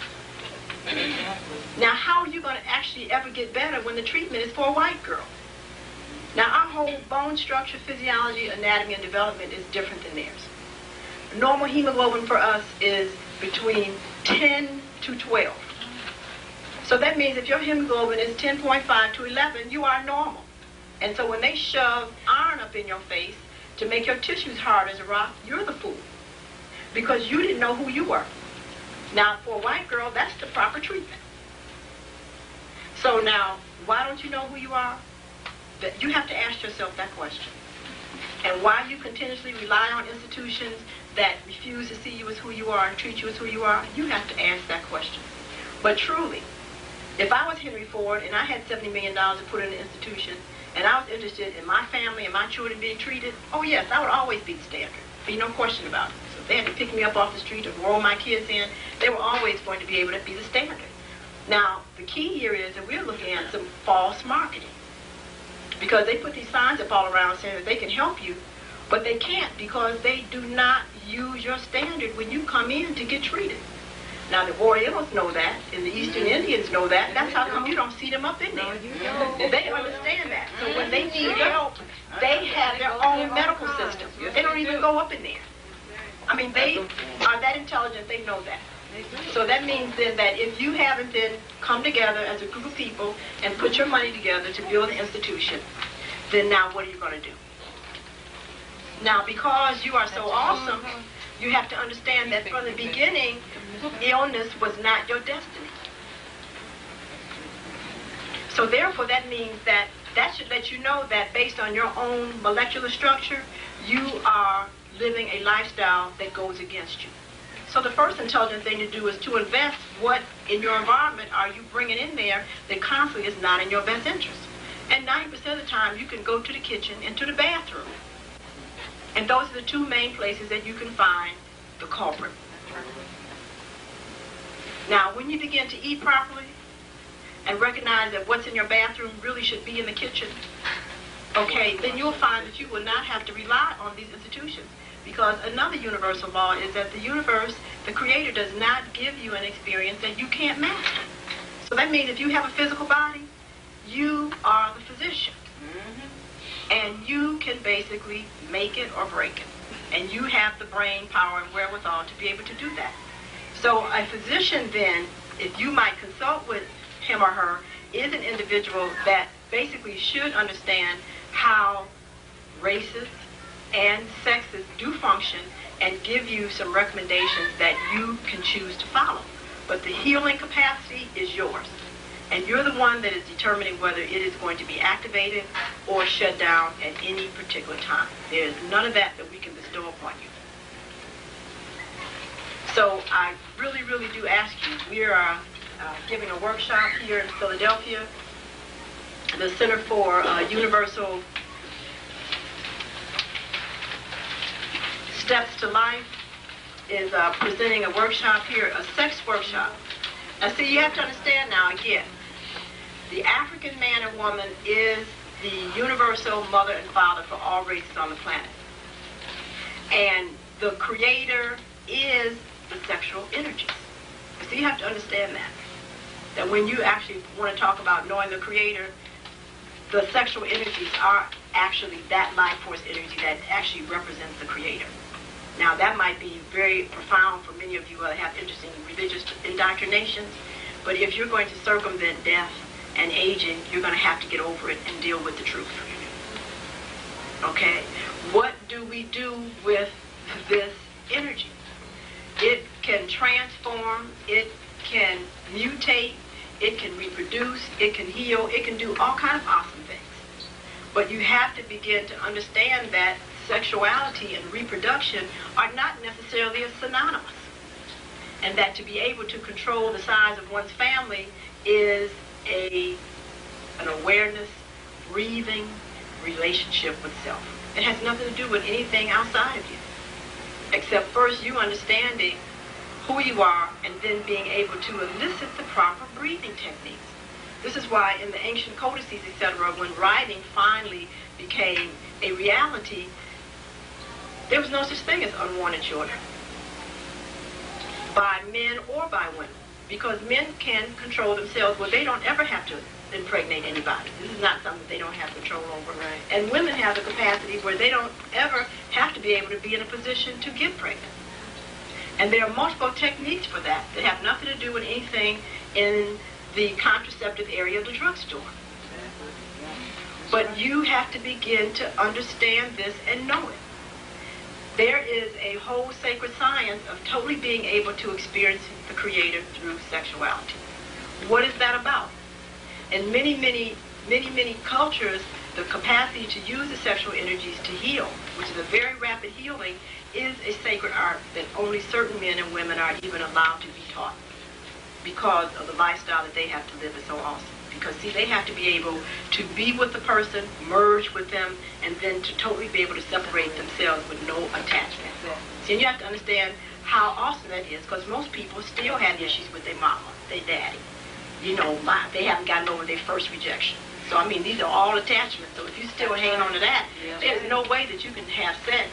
Now, how are you going to actually ever get better when the treatment is for a white girl? Now, our whole bone structure, physiology, anatomy, and development is different than theirs. Normal hemoglobin for us is between 10 to 12. So that means if your hemoglobin is 10.5 to 11, you are normal. And so when they shove iron up in your face to make your tissues hard as a rock, you're the fool. Because you didn't know who you were. Now, for a white girl, that's the proper treatment. So now, why don't you know who you are? That you have to ask yourself that question. And why you continuously rely on institutions that refuse to see you as who you are and treat you as who you are, you have to ask that question. But truly, if I was Henry Ford and I had $70 million to put in an institution, and I was interested in my family and my children being treated, oh yes, I would always be the standard. Be no question about it. So if they had to pick me up off the street or roll my kids in, they were always going to be able to be the standard. Now, the key here is that we're looking at some false marketing. Because they put these signs up all around saying that they can help you, but they can't because they do not use your standard when you come in to get treated. Now, the Orientals know that, and the Eastern Indians know that. That's how come you don't see them up in there. They understand that. So when they need help, they have their own medical system. They don't even go up in there. I mean, they are that intelligent, they know that. So that means then that if you haven't then come together as a group of people and put your money together to build an institution, then now what are you going to do? Now, because you are so awesome, you have to understand that from the beginning, illness was not your destiny. So therefore, that means that should let you know that based on your own molecular structure, you are living a lifestyle that goes against you. So the first intelligent thing to do is to invest what in your environment are you bringing in there that constantly is not in your best interest. And 90% of the time, you can go to the kitchen and to the bathroom. And those are the two main places that you can find the culprit. Now, when you begin to eat properly and recognize that what's in your bathroom really should be in the kitchen, okay, then you'll find that you will not have to rely on these institutions. Because another universal law is that the universe, the Creator, does not give you an experience that you can't master. So that means if you have a physical body, you are the physician. And you can basically make it or break it. And you have the brain power and wherewithal to be able to do that. So a physician then, if you might consult with him or her, is an individual that basically should understand how races and sexes do function and give you some recommendations that you can choose to follow. But the healing capacity is yours. And you're the one that is determining whether it is going to be activated or shut down at any particular time. There is none of that we can bestow upon you. So I really, really do ask you, we are giving a workshop here in Philadelphia. The Center for Universal Steps to Life is presenting a workshop here, a sex workshop. Now see, you have to understand now again, the African man and woman is the universal mother and father for all races on the planet. And the Creator is the sexual energies. So you have to understand that. That when you actually want to talk about knowing the Creator, the sexual energies are actually that life force energy that actually represents the Creator. Now that might be very profound for many of you that have interest in religious indoctrinations, but if you're going to circumvent death and aging, you're going to have to get over it and deal with the truth. Okay? What do we do with this energy? It can transform, it can mutate, it can reproduce, it can heal, it can do all kinds of awesome things. But you have to begin to understand that sexuality and reproduction are not necessarily synonymous. And that to be able to control the size of one's family is an awareness, breathing relationship with self. It has nothing to do with anything outside of you. Except first you understanding who you are and then being able to elicit the proper breathing techniques. This is why in the ancient codices, etc., when writing finally became a reality, there was no such thing as unwanted children by men or by women, because men can control themselves where they don't ever have to impregnate anybody. This is not something they don't have control over. Right. And women have the capacity where they don't ever have to be able to be in a position to get pregnant. And there are multiple techniques for that that have nothing to do with anything in the contraceptive area of the drugstore. But you have to begin to understand this and know it. There is a whole sacred science of totally being able to experience the Creator through sexuality. What is that about? In many cultures, the capacity to use the sexual energies to heal, which is a very rapid healing, is a sacred art that only certain men and women are even allowed to be taught because of the lifestyle that they have to live is so awesome. Because, see, they have to be able to be with the person, merge with them, and then to totally be able to separate themselves with no attachment. See, and you have to understand how awesome that is, because most people still have issues with their mama, their daddy. You know, they haven't gotten over their first rejection. So, I mean, these are all attachments. So if you still hang on to that, there's no way that you can have sex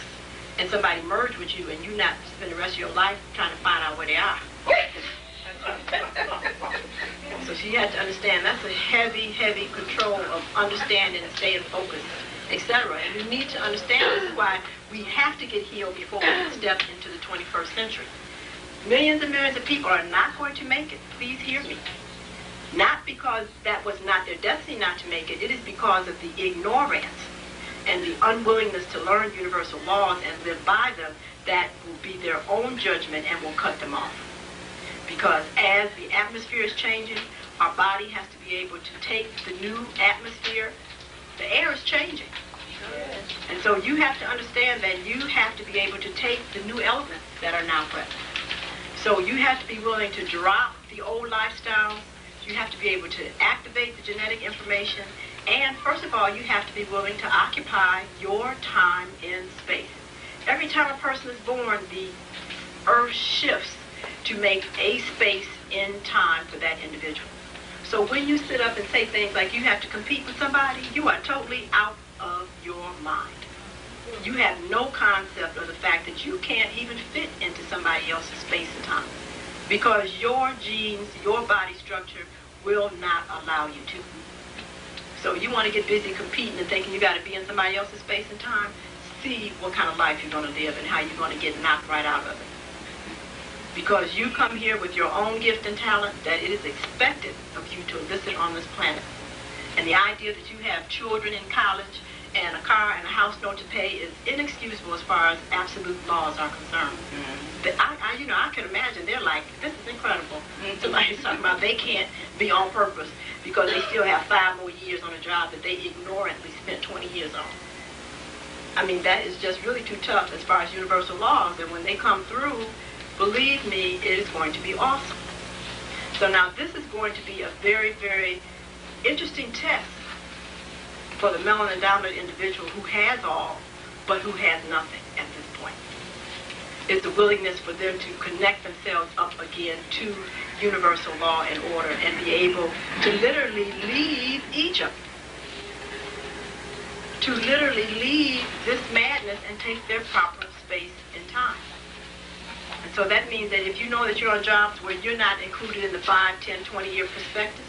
and somebody merge with you and you not spend the rest of your life trying to find out where they are. So she had to understand that's a heavy control of understanding and staying focused, etc. And you need to understand this is why we have to get healed before we step into the 21st century. Millions and millions of people are not going to make it. Please hear me. Not because that was not their destiny not to make it. It is because of the ignorance and the unwillingness to learn universal laws and live by them that will be their own judgment and will cut them off. Because as the atmosphere is changing, our body has to be able to take the new atmosphere. The air is changing. And so you have to understand that you have to be able to take the new elements that are now present. So you have to be willing to drop the old lifestyles. You have to be able to activate the genetic information. And first of all, you have to be willing to occupy your time in space. Every time a person is born, the earth shifts to make a space in time for that individual. So when you sit up and say things like you have to compete with somebody, you are totally out of your mind. You have no concept of the fact that you can't even fit into somebody else's space and time because your genes, your body structure will not allow you to. So you want to get busy competing and thinking you got to be in somebody else's space and time, see what kind of life you're going to live and how you're going to get knocked right out of it. Because you come here with your own gift and talent that it is expected of you to elicit on this planet. And the idea that you have children in college and a car and a house note to pay is inexcusable as far as absolute laws are concerned. But I can imagine they're like, this is incredible. Somebody's talking about they can't be on purpose because they still have 5 more years on a job that they ignorantly spent 20 years on. I mean, that is just really too tough as far as universal laws. And when they come through, believe me, it is going to be awesome. So now this is going to be a very, very interesting test for the melanin-dominant individual who has all, but who has nothing at this point. It's the willingness for them to connect themselves up again to universal law and order and be able to literally leave Egypt. To literally leave this madness and take their proper space and time. And so that means that if you know that you're on jobs where you're not included in the 5, 10, 20-year perspectives,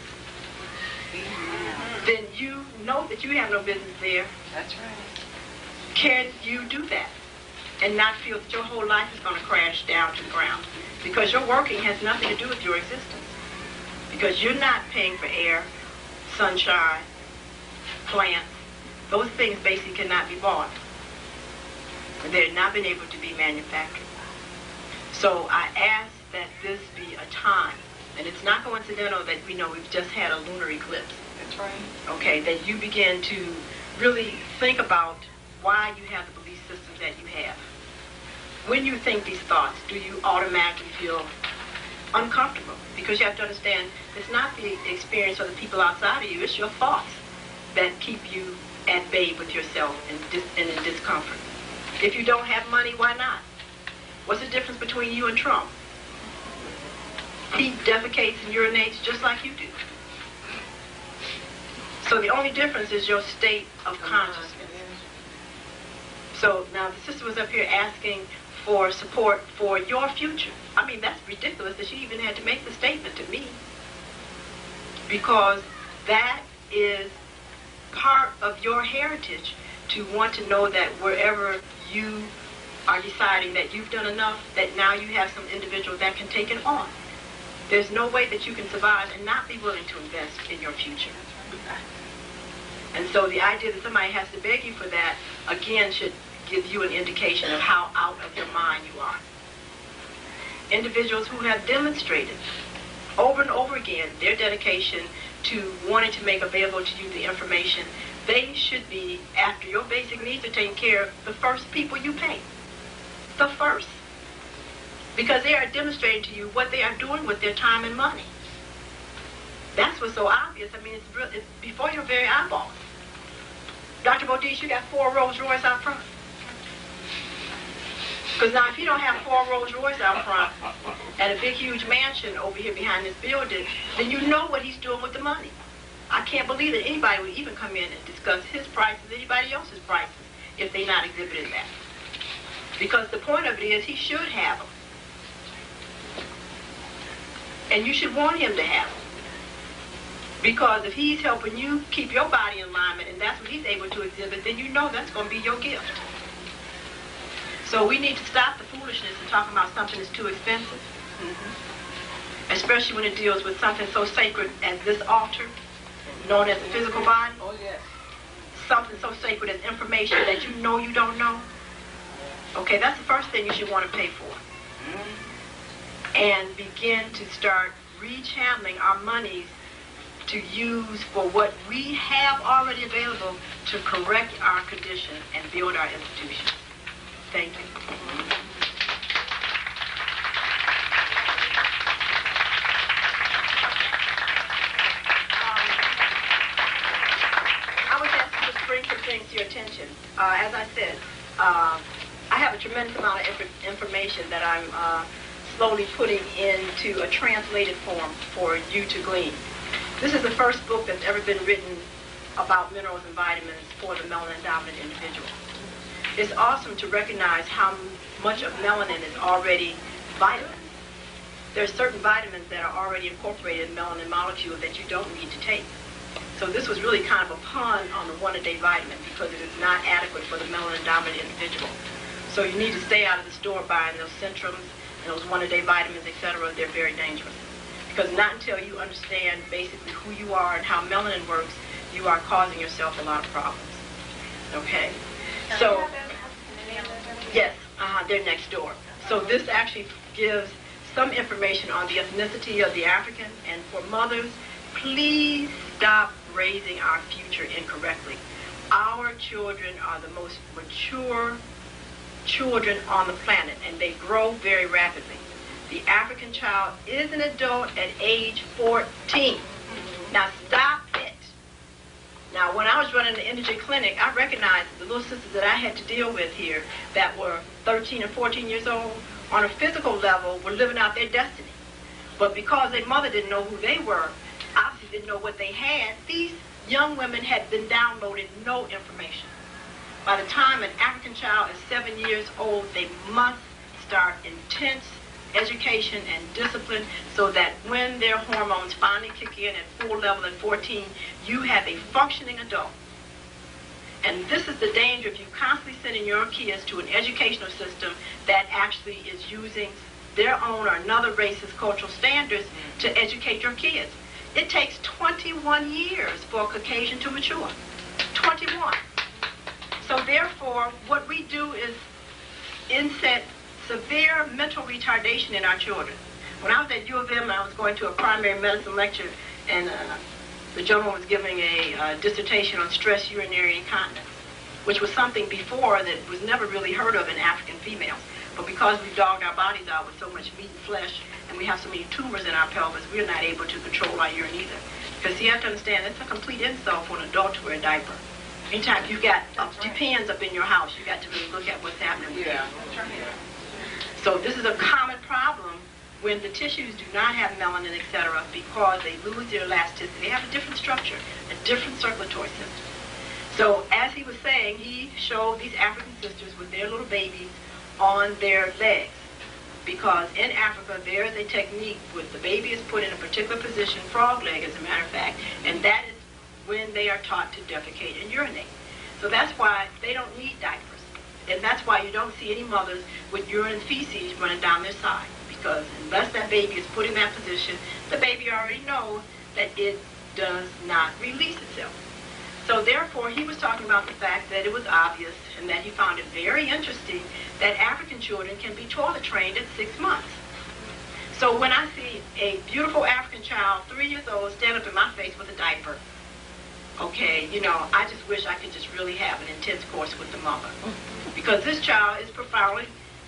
then you know that you have no business there. That's right. Can you do that and not feel that your whole life is going to crash down to the ground? Because your working has nothing to do with your existence. Because you're not paying for air, sunshine, plants. Those things basically cannot be bought. They're not been able to be manufactured. So I ask that this be a time, and it's not coincidental that we know we've just had a lunar eclipse. That's right. Okay, that you begin to really think about why you have the belief systems that you have. When you think these thoughts, do you automatically feel uncomfortable? Because you have to understand, it's not the experience of the people outside of you, it's your thoughts that keep you at bay with yourself and in discomfort. If you don't have money, why not? What's the difference between you and Trump? He defecates and urinates just like you do. So the only difference is your state of consciousness. So now the sister was up here asking for support for your future. I mean, that's ridiculous that she even had to make the statement to me, because that is part of your heritage to want to know that wherever you are deciding that you've done enough, that now you have some individual that can take it on. There's no way that you can survive and not be willing to invest in your future. And so the idea that somebody has to beg you for that, again, should give you an indication of how out of your mind you are. Individuals who have demonstrated over and over again their dedication to wanting to make available to you the information, they should be, after your basic needs are taken care of, the first people you pay. The first. Because they are demonstrating to you what they are doing with their time and money. That's what's so obvious. I mean, it's before your very eyeballs. Dr. Bodice, you got 4 Rolls Royce out front. Because now if you don't have 4 Rolls Royce out front and a big huge mansion over here behind this building, then you know what he's doing with the money. I can't believe that anybody would even come in and discuss his prices, anybody else's prices, if they're not exhibiting that. Because the point of it is he should have them. And you should want him to have them. Because if he's helping you keep your body in alignment and that's what he's able to exhibit, then you know that's going to be your gift. So we need to stop the foolishness and talking about something that's too expensive. Especially when it deals with something so sacred as this altar, known as the physical body. Oh, yes. Something so sacred as information that you know you don't know. Okay, that's the first thing you should want to pay for. And begin to start rechanneling our monies to use for what we have already available to correct our condition and build our institutions. Thank you. I was asked to just bring some things to your attention. As I said, I have a tremendous amount of information that I'm slowly putting into a translated form for you to glean. This is the first book that's ever been written about minerals and vitamins for the melanin-dominant individual. It's awesome to recognize how much of melanin is already vitamins. There are certain vitamins that are already incorporated in melanin molecule that you don't need to take. So this was really kind of a pun on the one-a-day vitamin because it is not adequate for the melanin-dominant individual. So you need to stay out of the store buying those Centrums and those one-a-day vitamins, etc. They're very dangerous. Because not until you understand basically who you are and how melanin works, you are causing yourself a lot of problems. Okay? So, yes, they're next door. So this actually gives some information on the ethnicity of the African. And for mothers, please stop raising our future incorrectly. Our children are the most mature children on the planet, and they grow very rapidly. The African child is an adult at age 14. Now stop it. Now when I was running the energy clinic, I recognized the little sisters that I had to deal with here that were 13 and 14 years old, on a physical level, were living out their destiny. But because their mother didn't know who they were, obviously didn't know what they had, these young women had been downloaded no information. By the time an African child is 7 years old, they must start intense education and discipline so that when their hormones finally kick in at full level at 14, you have a functioning adult. And this is the danger of you constantly sending your kids to an educational system that actually is using their own or another race's cultural standards to educate your kids. It takes 21 years for a Caucasian to mature. 21. So therefore, what we do is inset severe mental retardation in our children. When I was at U of M, I was going to a primary medicine lecture, and the gentleman was giving a dissertation on stress urinary incontinence, which was something before that was never really heard of in African females. But because we've dogged our bodies out with so much meat and flesh, and we have so many tumors in our pelvis, we're not able to control our urine either. Because you have to understand, it's a complete insult for an adult to wear a diaper. Anytime you've got pens up in your house, you've got to really look at what's happening with you. So this is a common problem when the tissues do not have melanin, etc., because they lose their elasticity. They have a different structure, a different circulatory system. So as he was saying, he showed these African sisters with their little babies on their legs. Because in Africa, there is a technique where the baby is put in a particular position, frog leg as a matter of fact, and that is when they are taught to defecate and urinate. So that's why they don't need diapers. And that's why you don't see any mothers with urine and feces running down their side. Because unless that baby is put in that position, the baby already knows that it does not release itself. So therefore, he was talking about the fact that it was obvious and that he found it very interesting that African children can be toilet trained at 6 months. So when I see a beautiful African child, 3 years old, stand up in my face with a diaper, okay, you know, I just wish I could just really have an intense course with the mother. Because this child is profoundly,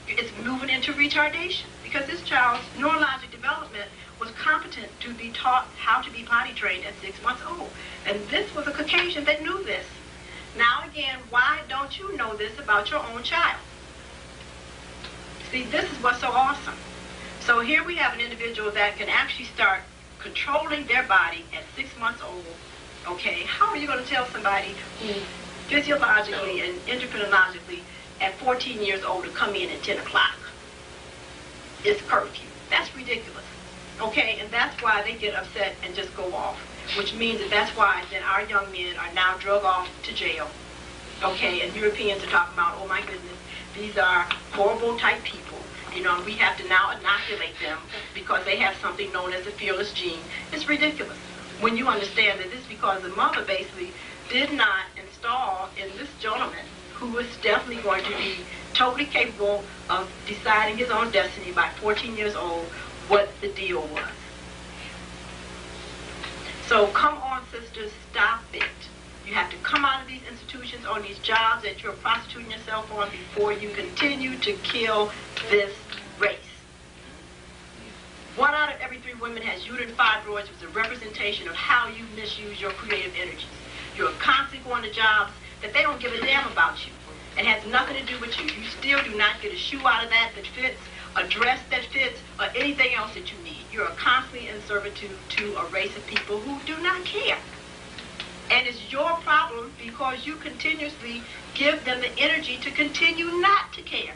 it's moving into retardation. Because this child's neurologic development was competent to be taught how to be potty trained at 6 months old. And this was a Caucasian that knew this. Now again, why don't you know this about your own child? See, this is what's so awesome. So here we have an individual that can actually start controlling their body at 6 months old. Okay, how are you going to tell somebody who physiologically and endocrinologically at 14 years old to come in at 10 o'clock? It's curfew. That's ridiculous. Okay, and that's why they get upset and just go off, which means that that's why then our young men are now drug off to jail. Okay, and Europeans are talking about, oh my goodness, these are horrible type people. You know, we have to now inoculate them because they have something known as the fearless gene. It's ridiculous when you understand that this is because the mother basically did not install in this gentleman, who was definitely going to be totally capable of deciding his own destiny by 14 years old, what the deal was. So come on, sisters, stop it. You have to come out of these institutions on these jobs that you're prostituting yourself on before you continue to kill this race. 1 out of every 3 women has uterine fibroids, which is a representation of how you misuse your creative energies. You're constantly going to jobs that they don't give a damn about you and has nothing to do with you. You still do not get a shoe out of that fits, a dress that fits, or anything else that you need. You are constantly in servitude to a race of people who do not care. And it's your problem because you continuously give them the energy to continue not to care.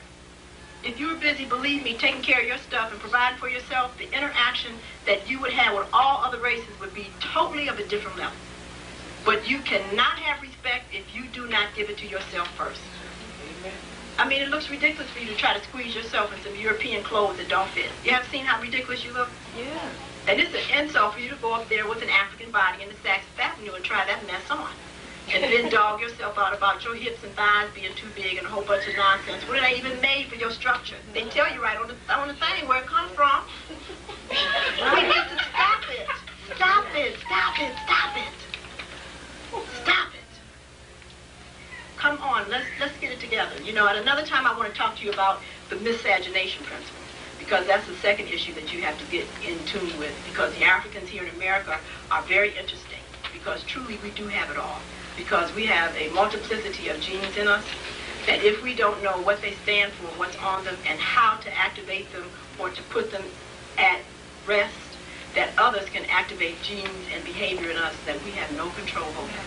If you were busy, believe me, taking care of your stuff and providing for yourself, the interaction that you would have with all other races would be totally of a different level. But you cannot have respect if you do not give it to yourself first. I mean, it looks ridiculous for you to try to squeeze yourself in some European clothes that don't fit. You have seen how ridiculous you look? Yeah. And it's an insult for you to go up there with an African body in the Saks Avenue and try that mess on. And then dog yourself out about your hips and thighs being too big and a whole bunch of nonsense. What are they even made for your structure? They tell you right on the thing where it comes from. We need to stop it. Stop it. Stop it. Stop it. Stop it. Come on, let's get it together. You know, at another time I want to talk to you about the miscegenation principle, because that's the second issue that you have to get in tune with, because the Africans here in America are very interesting, because truly we do have it all, because we have a multiplicity of genes in us that if we don't know what they stand for, what's on them, and how to activate them or to put them at rest, that others can activate genes and behavior in us that we have no control over.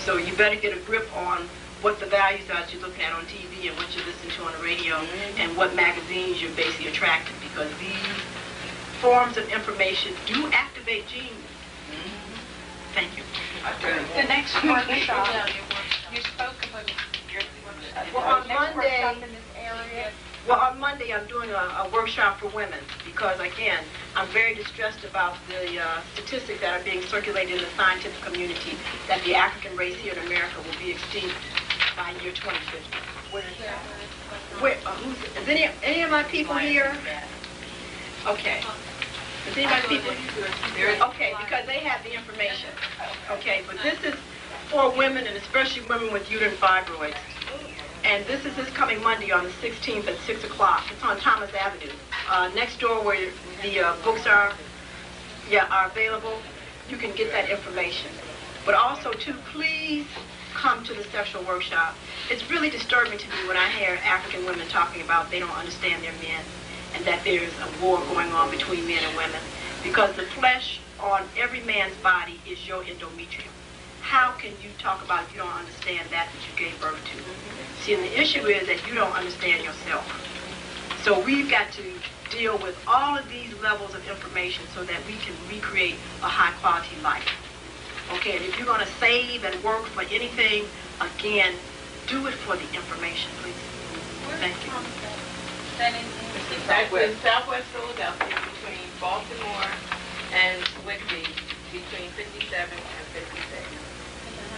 So you better get a grip on what the values are that you're looking at on TV and what you listen to on the radio and what magazines you're basically attracted, because these forms of information do activate genes. Thank you. The next workshop, you spoke of on Monday, workshop in this area. Well, on Monday I'm doing a workshop for women because, again, I'm very distressed about the statistics that are being circulated in the scientific community that the African race here in America will be extinct by year 2050. Is any of my people here? Okay. Is any of my people here? Okay, because they have the information. Okay, but this is for women, and especially women with uterine fibroids. And this is this coming Monday on the 16th at 6 o'clock. It's on Thomas Avenue. Next door where the books are available, you can get that information. But also, too, please come to the sexual workshop. It's really disturbing to me when I hear African women talking about they don't understand their men and that there's a war going on between men and women. Because the flesh on every man's body is your endometrium. how can you talk about if you don't understand that you gave birth to? See, and the issue is that you don't understand yourself. So we've got to deal with all of these levels of information so that we can recreate a high-quality life. Okay, and if you're going to save and work for anything, again, do it for the information, please. Thank you. That's in Southwest Philadelphia, between Baltimore and Whitby, between 57 and 56.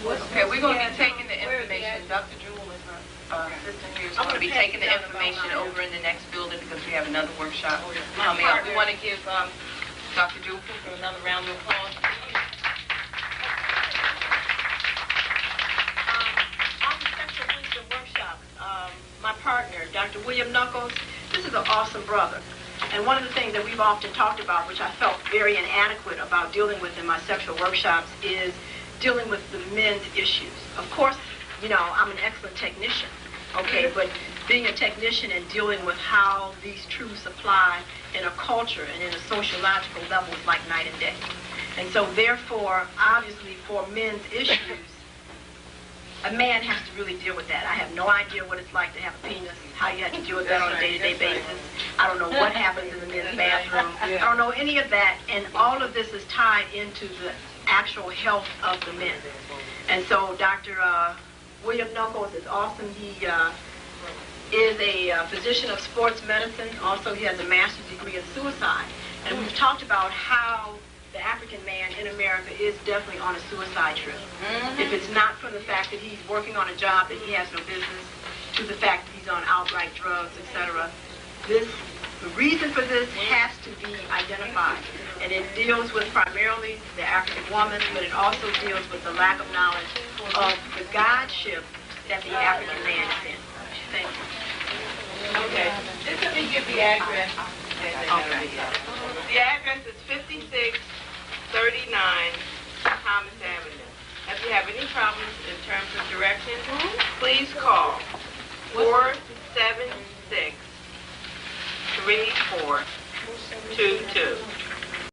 Okay, we're going to be taking the information. Dr. Jewel is our assistant here. Is going to be taking the information over in the next building because we have another workshop coming up. We want to give Dr. Jewel another round of applause. My partner, Dr. William Knuckles, this is an awesome brother. And one of the things that we've often talked about, which I felt very inadequate about dealing with in my sexual workshops, is dealing with the men's issues. Of course, you know, I'm an excellent technician, okay, but being a technician and dealing with how these truths apply in a culture and in a sociological level is like night and day. And so therefore, obviously, for men's issues, a man has to really deal with that. I have no idea what it's like to have a penis, how you have to deal with that on a day-to-day basis. I don't know what happens in the men's bathroom. I don't know any of that, and all of this is tied into the actual health of the men. And so Dr. William Knuckles is awesome. He is a physician of sports medicine. Also, he has a master's degree in suicide. And we've talked about how the African man in America is definitely on a suicide trip. If it's not from the fact that he's working on a job that he has no business, to the fact that he's on outright drugs, etc. The reason for this has to be identified. And it deals with primarily the African woman, but it also deals with the lack of knowledge of the godship that the African man is in. Thank you. Okay. Just let me give the address. Okay. The address is 5639 Thomas Avenue. If you have any problems in terms of directions, please call 476-3422.